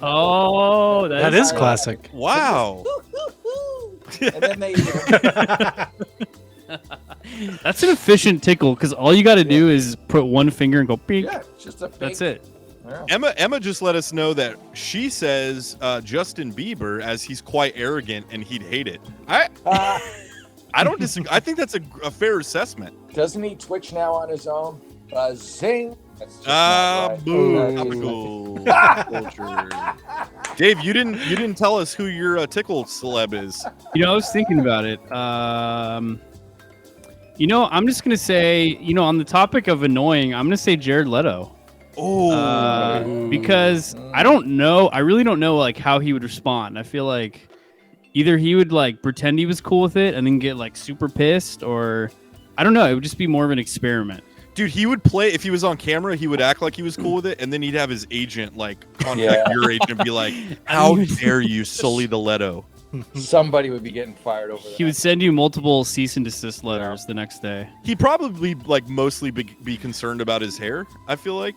Oh, that is classic. Wow. And then they That's an efficient tickle because all you got to do is put one finger and go beep. Yeah, just a big, that's it. Yeah. Emma just let us know that she says Justin Bieber, as he's quite arrogant and he'd hate it. I don't disagree. I think that's a fair assessment. Doesn't he Twitch now on his own? Zing. That's just not right. Boo. Dave, you didn't tell us who your tickle celeb is. You know, I was thinking about it. I'm just gonna say, on the topic of annoying, I'm gonna say Jared Leto. Because I don't know. I really don't know like how he would respond. I feel like either he would like pretend he was cool with it and then get like super pissed, or I don't know. It would just be more of an experiment. Dude, he would play if he was on camera. He would act like he was cool with it, and then he'd have his agent like contact your agent and be like, "How dare you sully the Leto?" Somebody would be getting fired over that. He would send you multiple cease and desist letters the next day. He'd probably like mostly be concerned about his hair. I feel like,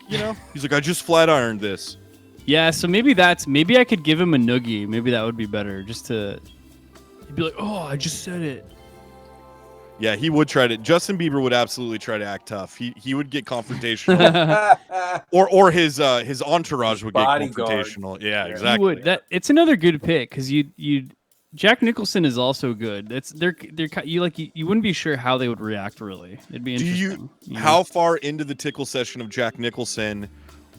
he's like, I just flat ironed this. Yeah, so maybe I could give him a noogie. Maybe that would be better. Just to he'd be like, oh, I just said it. Yeah, he would try to. Justin Bieber would absolutely try to act tough. He would get confrontational, or his entourage would get confrontational. Yeah, exactly. He would. It's another good pick because you'd Jack Nicholson is also good. You wouldn't be sure how they would react. Really, it'd be interesting. How far into the tickle session of Jack Nicholson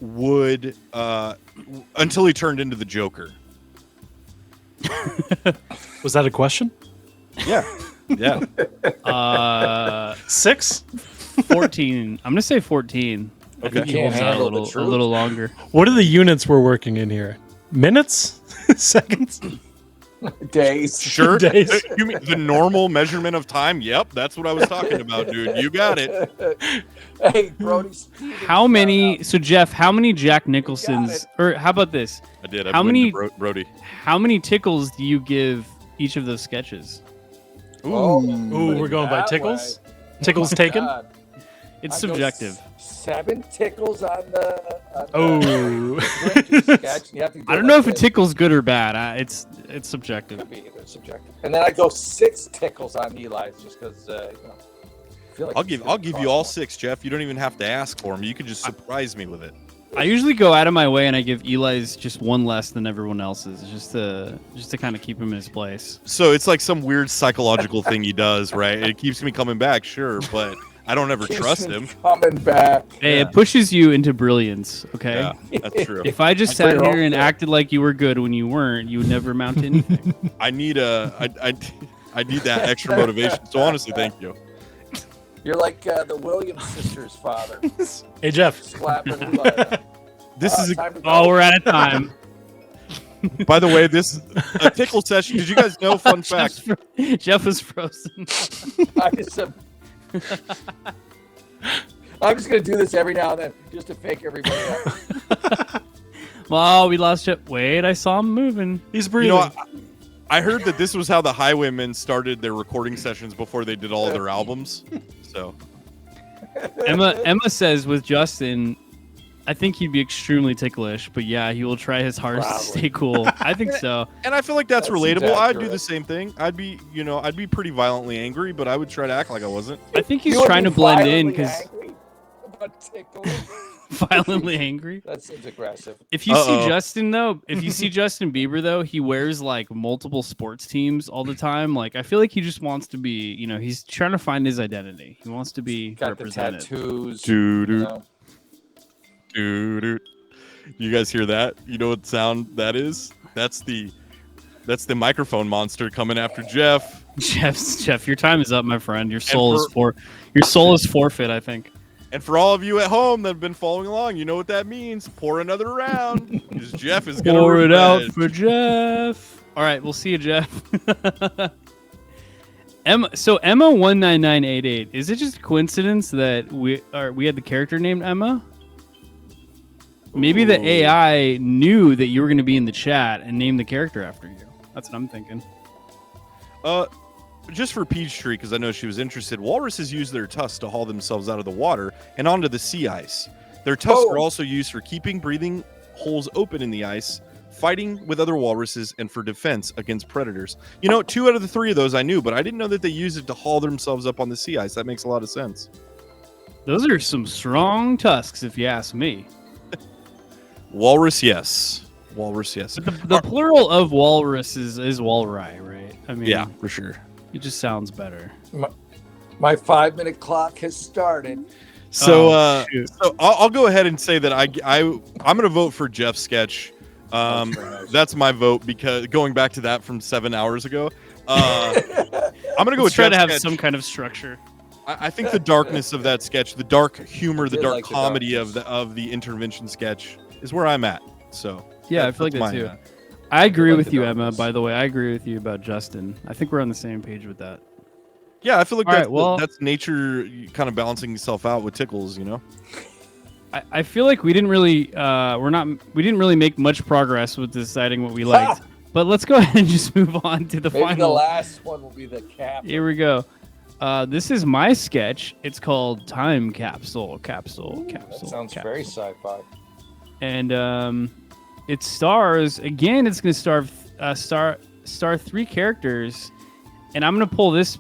would until he turned into the Joker? Was that a question? Yeah. Yeah. 6? 14. I'm gonna say 14. Okay. I think he holds out a little longer. What are the units we're working in here? Minutes? Seconds? Days. Sure. Days. You mean the normal measurement of time? Yep, that's what I was talking about, dude. You got it. Hey, Brody. How many? So Jeff, how many Jack Nicholsons? Or how about this? I did. How many Brody? How many tickles do you give each of those sketches? Ooh, we're going by tickles. Tickles taken. God. It's subjective. 7 tickles on the. Sketch. I don't know if a tickle's good or bad. It's subjective. It's subjective. And then I go 6 tickles on Eli's just because. Like I'll give you all 6, Jeff. You don't even have to ask for them. You can just surprise me with it. I usually go out of my way and I give Eli's just one less than everyone else's, just to kind of keep him in his place. So it's like some weird psychological thing he does, right? It keeps me coming back, sure, but I don't ever trust him. Coming back. Hey, it pushes you into brilliance. Okay, yeah, that's true. If I just sat here and acted like you were good when you weren't, you would never amount to anything. I need that extra motivation. So honestly, thank you. You're like the Williams sisters' father. Hey, Jeff. Slapping This is we're out of time. By the way, this is a tickle session. Did you guys know? Fun fact. Jeff was frozen. I'm just gonna do this every now and then just to fake everybody out. Well, we lost Jeff. Wait, I saw him moving. He's breathing. I heard that this was how the Highwaymen started their recording sessions before they did all of their albums. So Emma says with Justin, I think he'd be extremely ticklish, but yeah, he will try his hardest to stay cool. I think so. And I feel like that's relatable. I'd do the same thing. I'd be pretty violently angry, but I would try to act like I wasn't. I think he's trying to blend in because violently angry. That seems aggressive. If you see Justin Bieber though, he wears like multiple sports teams all the time. Like I feel like he just wants to be, he's trying to find his identity. He wants to be represented. The tattoos. Dude. You guys hear that? You know what sound that is? That's the microphone monster coming after Jeff. Jeff, your time is up, my friend. Your soul is forfeit, I think. And for all of you at home that have been following along, you know what that means. Pour another round, because Jeff is going to pour it out for Jeff. All right, we'll see you, Jeff. Emma 19988. Is it just a coincidence that we had the character named Emma? Maybe the AI knew that you were going to be in the chat and named the character after you. That's what I'm thinking. Just for Peachtree, because I know she was interested, walruses use their tusks to haul themselves out of the water and onto the sea ice. Their tusks are also used for keeping breathing holes open in the ice, fighting with other walruses, and for defense against predators. 2 out of the 3 of those I knew, but I didn't know that they use it to haul themselves up on the sea ice. That makes a lot of sense. Those are some strong tusks, if you ask me. Walrus, yes. Walrus, yes. But the plural of walrus is walrus, right? I mean, yeah, for sure. It just sounds better. My 5-minute clock has started. So, so I'll go ahead and say that I'm going to vote for Jeff's sketch. That's my vote, because going back to that from 7 hours ago, I'm going to go with try Jeff's to have sketch. some kind of structure. I think the darkness of that sketch, the dark humor, the did dark like the comedy darkness. of the intervention sketch is where I'm at. So Yeah, I feel like that's that too. mine. I agree like with the you, Emma. darkness. By the way, I agree with you about Justin. I think we're on the same page with that. Yeah, I feel like All right, well- that's nature kind of balancing itself out with tickles, you know. I feel like we didn't really we didn't really make much progress with deciding what we liked. But let's go ahead and just move on to the Maybe final. the last one will be the cap. Here we go. This is my sketch. It's called Time Capsule. That sounds very sci-fi. And it stars again. It's going to star 3 characters, and I'm going to pull this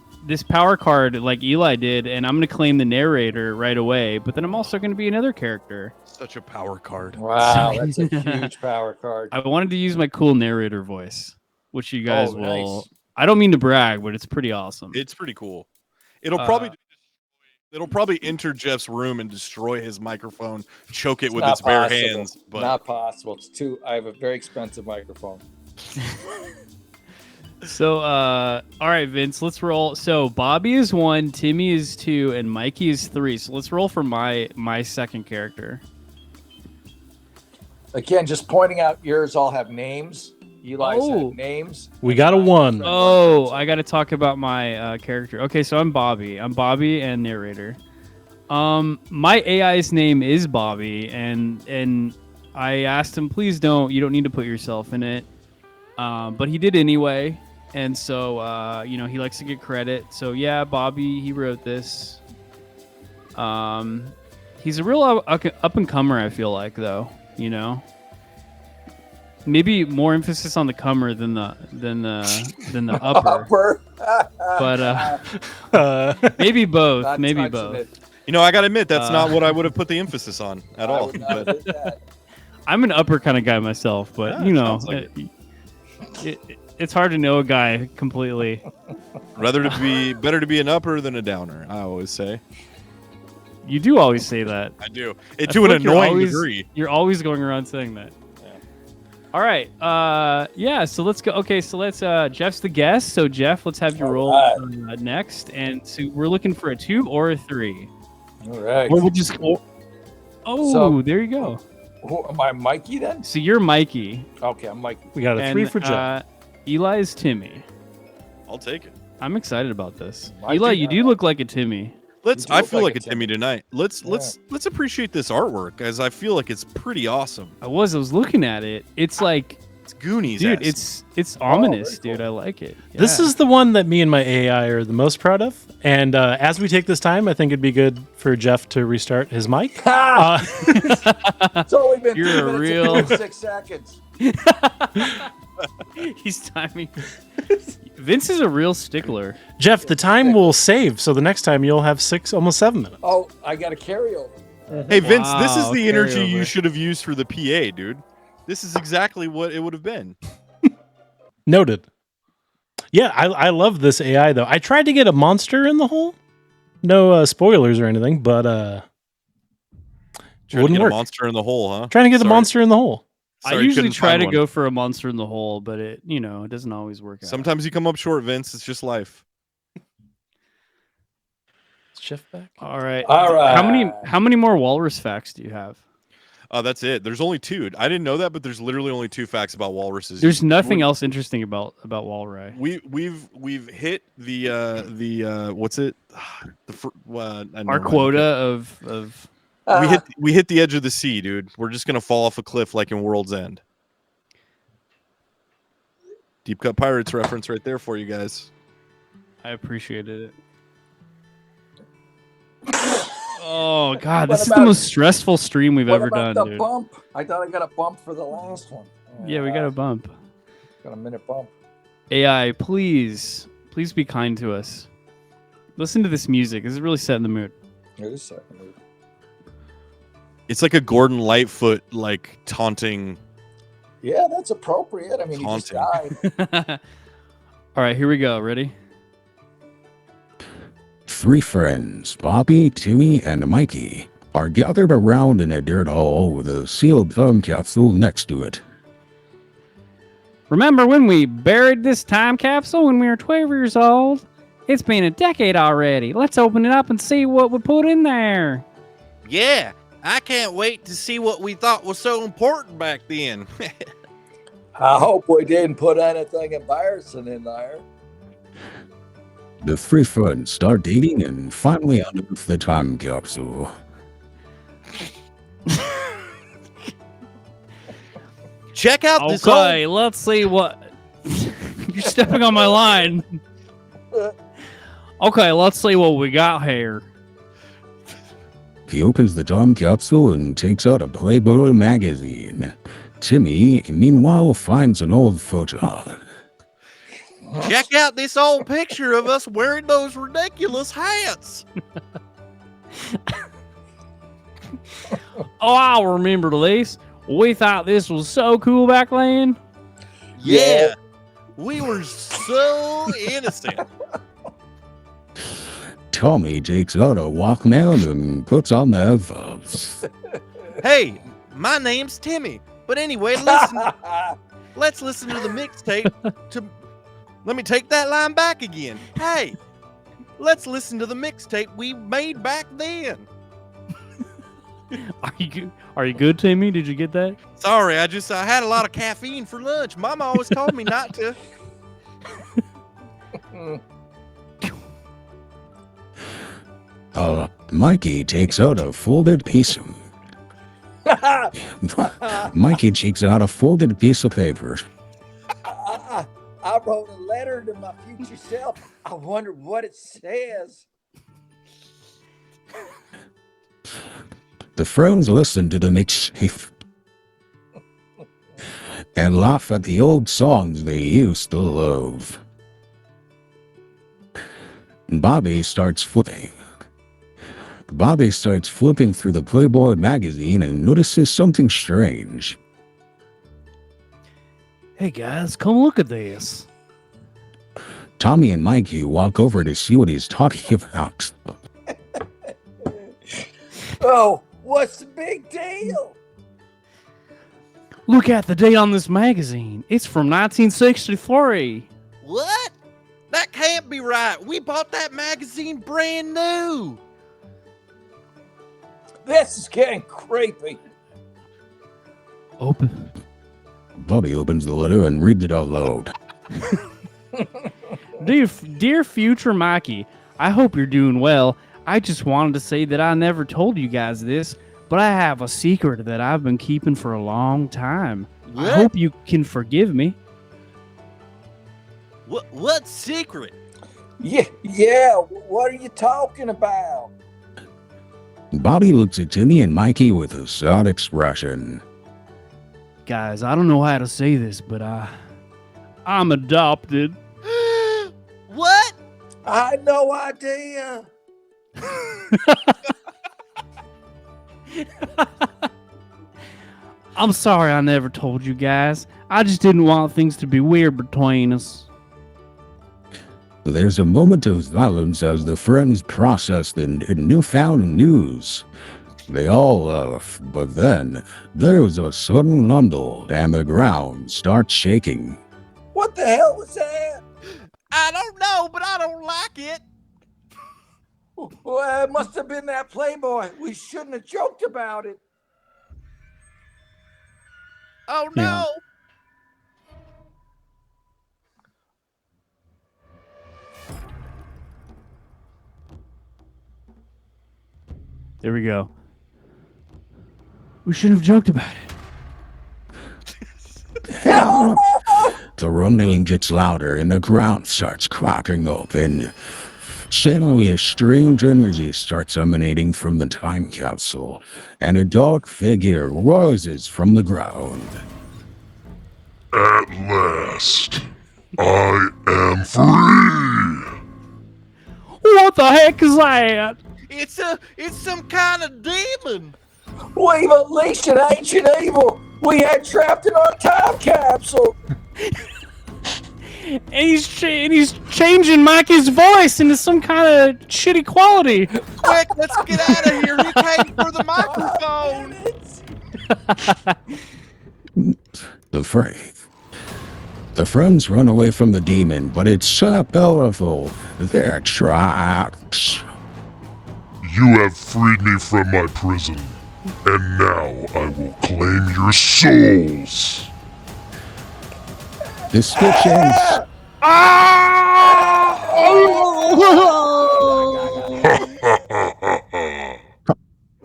power card like Eli did, and I'm going to claim the narrator right away. But then I'm also going to be another character. Such a power card. Wow, that's a huge power card. I wanted to use my cool narrator voice, which you guys will. Nice. I don't mean to brag, but it's pretty awesome. It's pretty cool. It'll probably enter Jeff's room and destroy his microphone, choke it It's with not its bare possible. hands. But Not possible. It's too. I have a very expensive microphone. So, all right, Vince, let's roll. So, Bobby is 1, Timmy is 2, and Mikey is 3. So, let's roll for my second character. Again, just pointing out, yours all have names. Eli's Oh. have names. We got a 1. Oh, I got to talk about my character. Okay, so I'm Bobby. I'm Bobby and narrator. My AI's name is Bobby, and I asked him, please don't. You don't need to put yourself in it. But he did anyway. And so, he likes to get credit. So, yeah, Bobby, he wrote this. He's a real up-and-comer, I feel like, though, you know? Maybe more emphasis on the comer than the upper. But maybe both. Not Maybe touching both. it. you know, I gotta admit that's not what I would have put the emphasis on at I all. would not have But did that. I'm an upper kind of guy myself, but Yeah, you know, sounds like it's hard to know a guy completely. better to be an upper than a downer. I always say. You do always say that. I do I it to feel an like you're annoying always- degree. You're always going around saying that. Yeah. All right. Yeah. So let's go. Okay. So let's. Jeff's the guest. So Jeff, let's have your All roll right. next. And so we're looking for a 2 or a 3. All right. Or we'll just. Oh, So- there you go. Who, am I Mikey then? So you're Mikey. Okay, I'm Mikey. We got a And 3 for Jeff. Eli is Timmy. I'll take it. I'm excited about this. I Eli, do you do look like a Timmy. Let's. You do I look feel like like a a Timmy tonight. Let's appreciate this artwork, as I feel like it's pretty awesome. I was looking at it. It's like, It's Goonies. dude, it's ominous, very dude. cool. I like it. This Yeah. is the one that me and my AI are the most proud of. And as we take this time, I think it'd be good for Jeff to restart his mic. Ha! It's only been You're 2 a minutes real- and 6 seconds. He's timing. Vince is a real stickler. Jeff, the time will save, so the next time you'll have almost 7 minutes. Oh, I got a carryover. Hey Vince, this is Wow, the energy carryover. you should have used for the PA, dude. This is exactly what it would have been. Noted. Yeah, I love this AI, though. I tried to get a monster in the hole. No spoilers or anything, but Trying to wouldn't get a work. monster in the hole, huh? Trying to get the Sorry. monster in the hole. I Sorry, usually couldn't try find to one. go for a monster in the hole, but it doesn't always work out. Sometimes you come up short, Vince. It's just life. Is Jeff back? All right. All right. How many more walrus facts do you have? That's it. There's only 2. I didn't know that, but there's literally only 2 facts about walruses. There's nothing else interesting about walrus. We've hit the what's it? Our quota of we hit the edge of the sea, dude. We're just gonna fall off a cliff like in World's End. Deep Cut Pirates reference right there for you guys. I appreciated it. Oh god, What this is the about- most stressful stream we've What ever about done, the dude. bump? I thought I got a bump for the last one. Yeah, we got a bump. got a minute bump. AI, please be kind to us. Listen to this music. This is really setting the mood. It is second move. It's like a Gordon Lightfoot like taunting. Yeah, that's appropriate. I mean, he just died. All right, here we go. Ready? 3 friends, Bobby, Timmy, and Mikey, are gathered around in a dirt hole with a sealed time capsule next to it. Remember when we buried this time capsule when we were 12 years old? It's been a decade already. Let's open it up and see what we put in there. Yeah, I can't wait to see what we thought was so important back then. I hope we didn't put anything embarrassing in there. The three friends start dating and finally unearth the time capsule. Check out this Okay, let's see what... You're stepping on my line. Okay, let's see what we got here. He opens the time capsule and takes out a Playboy magazine. Timmy, meanwhile, finds an old photo. Check out this old picture of us wearing those ridiculous hats. Oh, I remember this. We thought this was so cool back then. Yeah, we were so innocent. Tommy takes out a Walkman and puts on the headphones. Hey, my name's Timmy. But anyway, listen. Let's listen to the mixtape. Let me take that line back again. Hey, let's listen to the mixtape we made back then. Are you good, Timmy? Did you get that? Sorry, I had a lot of caffeine for lunch. Mama always told me not to. Mikey takes out a folded piece of... Mikey takes out a folded piece of paper. I wrote a letter to my future self. I wonder what it says. The friends listen to the mixtape and laugh at the old songs they used to love. Bobby starts flipping through the Playboy magazine and notices something strange. Hey guys, come look at this. Tommy and Mikey walk over to see what he's talking about. Oh, what's the big deal? Look at the date on this magazine. It's from 1963. What? That can't be right. We bought that magazine brand new. This is getting creepy. Open. Bobby opens the letter and reads it out loud. Dear future Mikey, I hope you're doing well. I just wanted to say that I never told you guys this, but I have a secret that I've been keeping for a long time. What? I hope you can forgive me. What secret? Yeah, what are you talking about? Bobby looks at Timmy and Mikey with a sad expression. Guys, I don't know how to say this, but I'm adopted. What? I had no idea. I'm sorry I never told you guys. I just didn't want things to be weird between us. There's a moment of silence as the friends process the newfound news. They all laugh, but then there's a sudden rumble and the ground starts shaking. What the hell was that? I don't know, but I don't like it. Well, it must have been that Playboy. We shouldn't have joked about it. Oh no. Yeah. There we go. We shouldn't have joked about it. The rumbling gets louder and the ground starts cracking open. Suddenly, a strange energy starts emanating from the time capsule, and a dark figure rises from the ground. At last, I am free! What the heck is that? It's some kind of demon. We've unleashed an ancient evil we had trapped in our time capsule. And he's changing Mikey's voice into some kind of shitty quality. Quick, let's get out of here. He came for the microphone. The phrase. The friends run away from the demon, but it's so powerful. They're trapped. You have freed me from my prison, and now I will claim your souls. The sketch ends.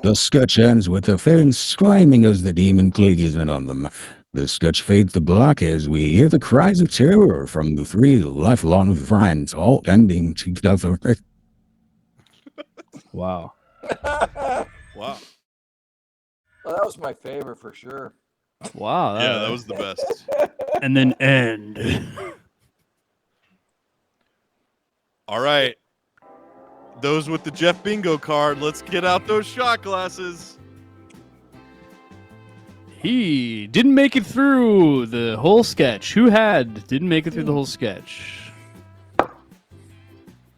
The sketch ends with the fans screaming as the demon cleaves in on them. The sketch fades to black as we hear the cries of terror from the three lifelong friends, all ending together. Wow. Wow. Well, that was my favorite for sure. Wow. Yeah, that was the best. And then end. All right. Those with the Jeff Bingo card, let's get out those shot glasses. He didn't make it through the whole sketch. Who didn't make it through the whole sketch?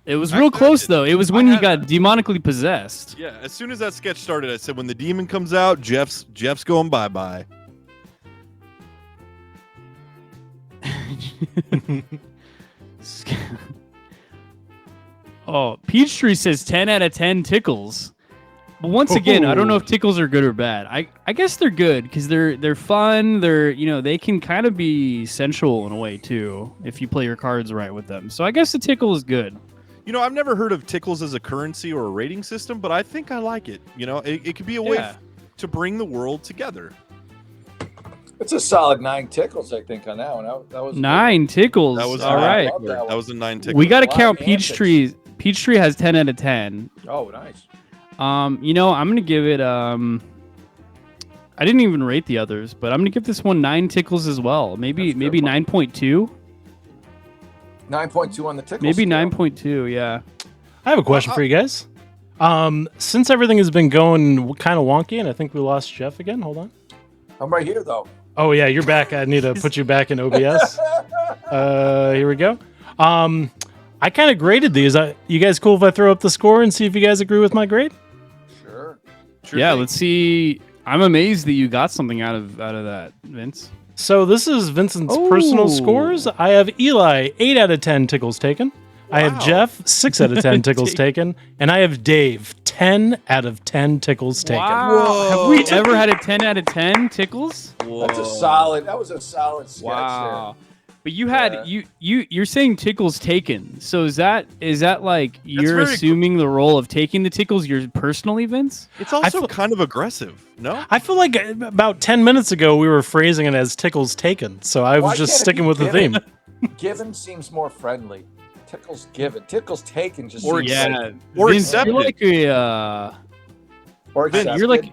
It was real close, though. It was when he got demonically possessed. Yeah, as soon as that sketch started, I said, when the demon comes out, Jeff's going bye-bye. Oh, Peachtree says 10 out of 10 tickles. But once again, I don't know if tickles are good or bad. I guess they're good because they're fun. They can kind of be sensual in a way too if you play your cards right with them. So I guess the tickle is good. I've never heard of tickles as a currency or a rating system, but I think I like it. It could be a way to bring the world together. It's a solid 9 tickles, I think, on that one. That was 9 tickles. That was all right. That was a 9 tickle. We got to Wow, count antics. Peachtree. Peachtree has 10 out of 10. Oh, nice. I'm gonna give it. I didn't even rate the others, but I'm gonna give this one 9 tickles as well. Maybe 9.2. 9.2 on the tickles. Maybe scale. 9.2. Yeah. I have a question for you guys. Since everything has been going kind of wonky, and I think we lost Jeff again. Hold on. I'm right here, though. Oh yeah, you're back. I need to put you back in OBS. Here we go. I kind of graded these. You guys cool if I throw up the score and see if you guys agree with my grade? Sure. Yeah. Let's see. I'm amazed that you got something out of that, Vince. So this is Vincent's personal scores. I have Eli 8 out of 10 tickles taken. I have Jeff 6 out of 10 tickles taken, and I have Dave 10 out of 10 tickles taken. Wow. Have we ever had a 10 out of 10 tickles? That was a solid sketch Wow. But you had you're saying tickles taken. So is that like you're assuming the role of taking the tickles your personal events? It's also kind of aggressive, no? I feel like about 10 minutes ago we were phrasing it as tickles taken, so I was just sticking with the theme. Given seems more friendly. Tickles given. Tickles taken just Or seems yeah. Or Vince, you're like or you're like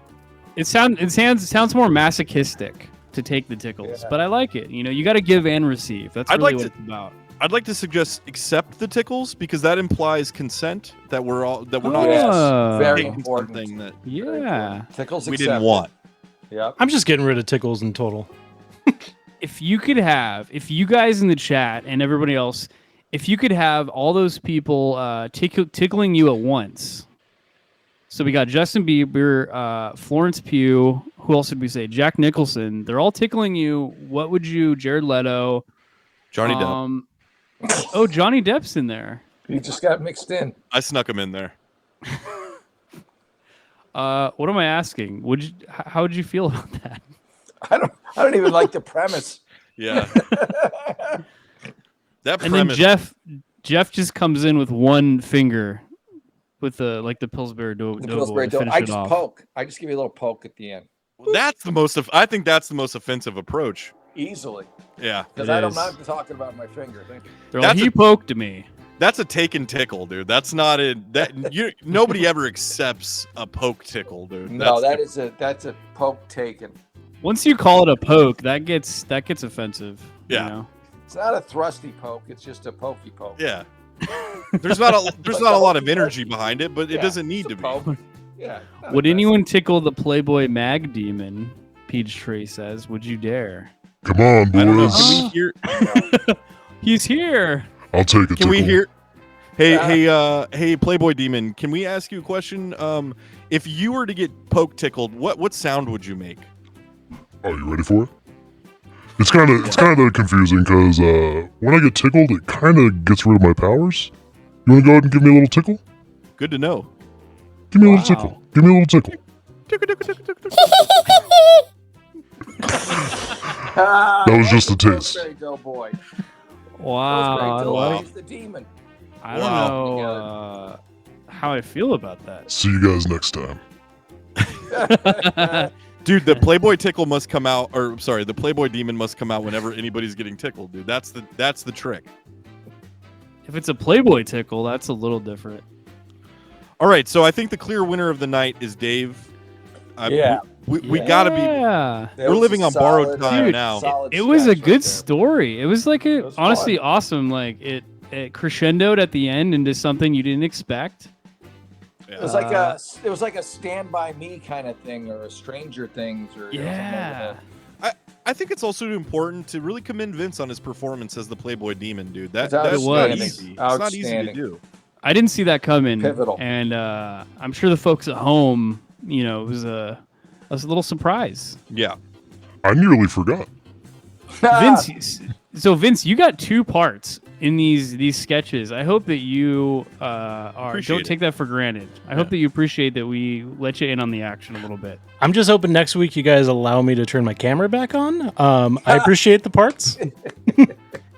it sounds more masochistic to take the tickles, but I like it. You got to give and receive. That's really what it's about. I'd like to suggest accept the tickles because that implies consent that we're not very taking important. something that Tickles we accepted. didn't want. Yeah. I'm just getting rid of tickles in total. If you guys in the chat and everybody else, if you could have all those people tickling you at once. So we got Justin Bieber, Florence Pugh. Who else did we say? Jack Nicholson. They're all tickling you. What would you? Jared Leto. Johnny Depp. Oh, Johnny Depp's in there. He just got mixed in. I snuck him in there. What am I asking? How would you feel about that? I don't even like the premise. Yeah. That And premise. then Jeff just comes in with one finger, with the Pillsbury Doughboy to finish I it just off. poke. I just give you a little poke at the end. I think that's the most offensive approach. Easily. Yeah. Because I'm not talking about my finger. Thank you. They're like, he poked me. That's a take and tickle, dude. That's not nobody ever accepts a poke tickle, dude. No, that's a poke taken. Once you call it a poke, that gets offensive. Yeah. It's not a thrusty poke. It's just a pokey poke. Yeah. There's not a lot of energy behind it, but it doesn't need to be. Poke. Yeah. Would anyone tickle the Playboy Mag Demon? Peachtree says. Would you dare? Come on, boys. I don't know. Can we hear? He's here. I'll take it. Can we hear? Hey, Playboy Demon. Can we ask you a question? If you were to get poke tickled, what sound would you make? Are you ready for it? It's kind of confusing because when I get tickled, it kind of gets rid of my powers. You want to go ahead and give me a little tickle? Good to know. Give me a little tickle. Give me a little tickle. That was just a taste. Doughboy. Wow. He's the demon. I don't know how I feel about that. See you guys next time. Dude, the Playboy tickle must come out, or sorry, the Playboy demon must come out whenever anybody's getting tickled, dude. That's the trick. If it's a Playboy tickle, that's a little different. All right, so I think the clear winner of the night is Dave. We gotta be. Yeah. We're living on borrowed time now. It was a good story. It was like honestly awesome. Like it crescendoed at the end into something you didn't expect. It was like a Stand By Me kind of thing, or a Stranger Things, or I think it's also important to really commend Vince on his performance as the Playboy demon, dude. That's was not easy. It's not easy to do. I didn't see that coming. Pivotal. And I'm sure the folks at home, it was a little surprise. Yeah. I nearly forgot. Vince, Vince, you got 2 parts in these sketches. I hope that you don't take that for granted. I hope that you appreciate that we let you in on the action a little bit. I'm just hoping next week you guys allow me to turn my camera back on. I appreciate the parts.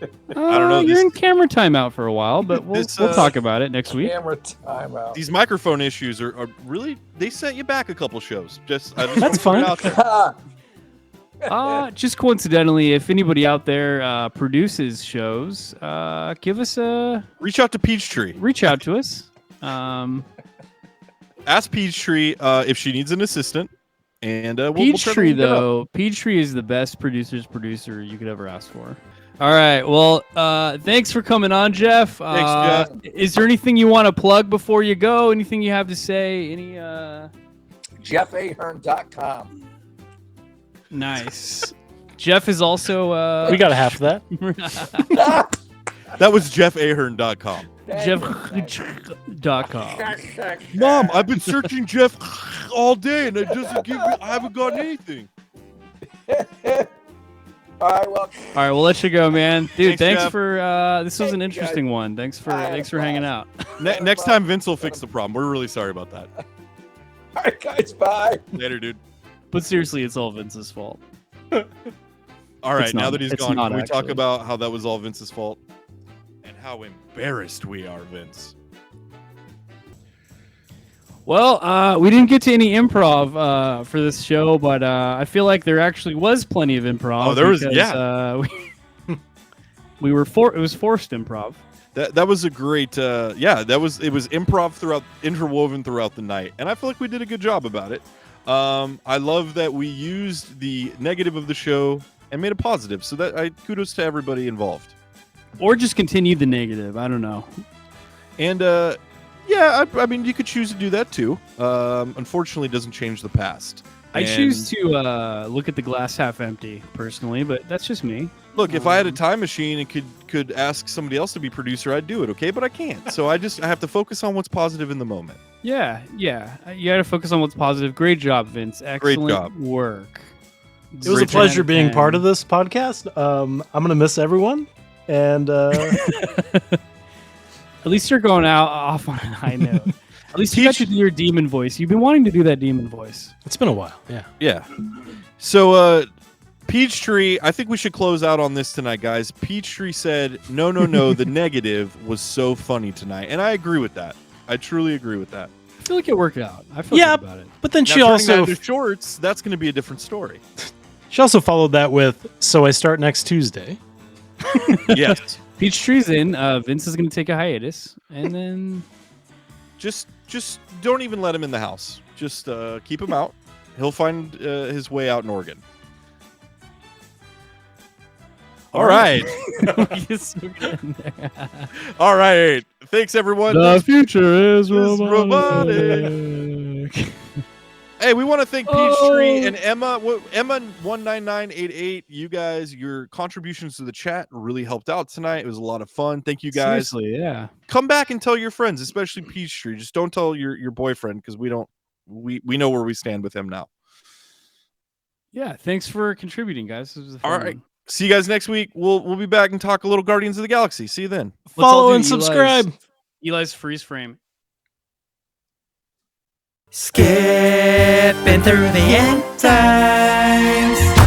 I don't know. You're in camera timeout for a while, but we'll talk about it next week. Camera timeout. These microphone issues are really, they set you back a couple shows. That's fine. Just coincidentally, if anybody out there produces shows, give us a reach out to Peachtree. Reach out to us. Ask Peachtree if she needs an assistant, and Peachtree Peachtree is the best producer you could ever ask for. All right. Well, thanks for coming on, Jeff. Thanks, Jeff. Is there anything you want to plug before you go? Anything you have to say? JeffAhern.com. Nice. Jeff is also... we got half of that. That was JeffAhern.com. Jeff.com. Mom, I've been searching Jeff all day, and I haven't gotten anything. All right, we'll let you go, man. Dude, thanks Jeff. For this was an interesting one. Thanks for hanging out. Next time, Vince will fix the problem. We're really sorry about that. All right, guys, bye. Later, dude. But seriously, it's all Vince's fault. All right, now that he's gone, can we talk actually. about how that was all Vince's fault? And how embarrassed we are, Vince. Well, we didn't get to any improv for this show, but I feel like there actually was plenty of improv. Oh, there was, yeah. It was forced improv. That was a great, it was improv interwoven throughout the night, and I feel like we did a good job about it. I love that we used the negative of the show and made a positive, so that kudos to everybody involved. Or just continue the negative. I don't know. And I mean, you could choose to do that too. Unfortunately, it doesn't change the past. I choose to look at the glass half empty personally, but that's just me. Look, if I had a time machine and could ask somebody else to be producer, I'd do it, okay? But I can't. So I have to focus on what's positive in the moment. Yeah. You got to focus on what's positive. Great job, Vince. Excellent work. It was a pleasure being part of this podcast. I'm going to miss everyone. And at least you're going out off on a high note. At least you got to do your demon voice. You've been wanting to do that demon voice. It's been a while. Yeah. So, Peachtree, I think we should close out on this tonight, guys. Peachtree said, no, the negative was so funny tonight. And I agree with that. I truly agree with that. I feel like it worked out. I feel good about it. But then now, she also... the shorts, that's going to be a different story. She also followed that with, so I start next Tuesday. Yes. Peachtree's in. Vince is going to take a hiatus. And then... Just don't even let him in the house. Just keep him out. He'll find his way out in Oregon. All right. All right. Thanks, everyone. The future is robotic. Hey, we want to thank Peachtree and Emma. Emma19988. You guys, your contributions to the chat really helped out tonight. It was a lot of fun. Thank you guys. Seriously, yeah. Come back and tell your friends, especially Peachtree. Just don't tell your boyfriend because we know where we stand with him now. Yeah, thanks for contributing, guys. This was a fun one. See you guys next week. We'll be back and talk a little Guardians of the Galaxy. See you then. Follow and subscribe. Eli's freeze frame. Skipping through the end times.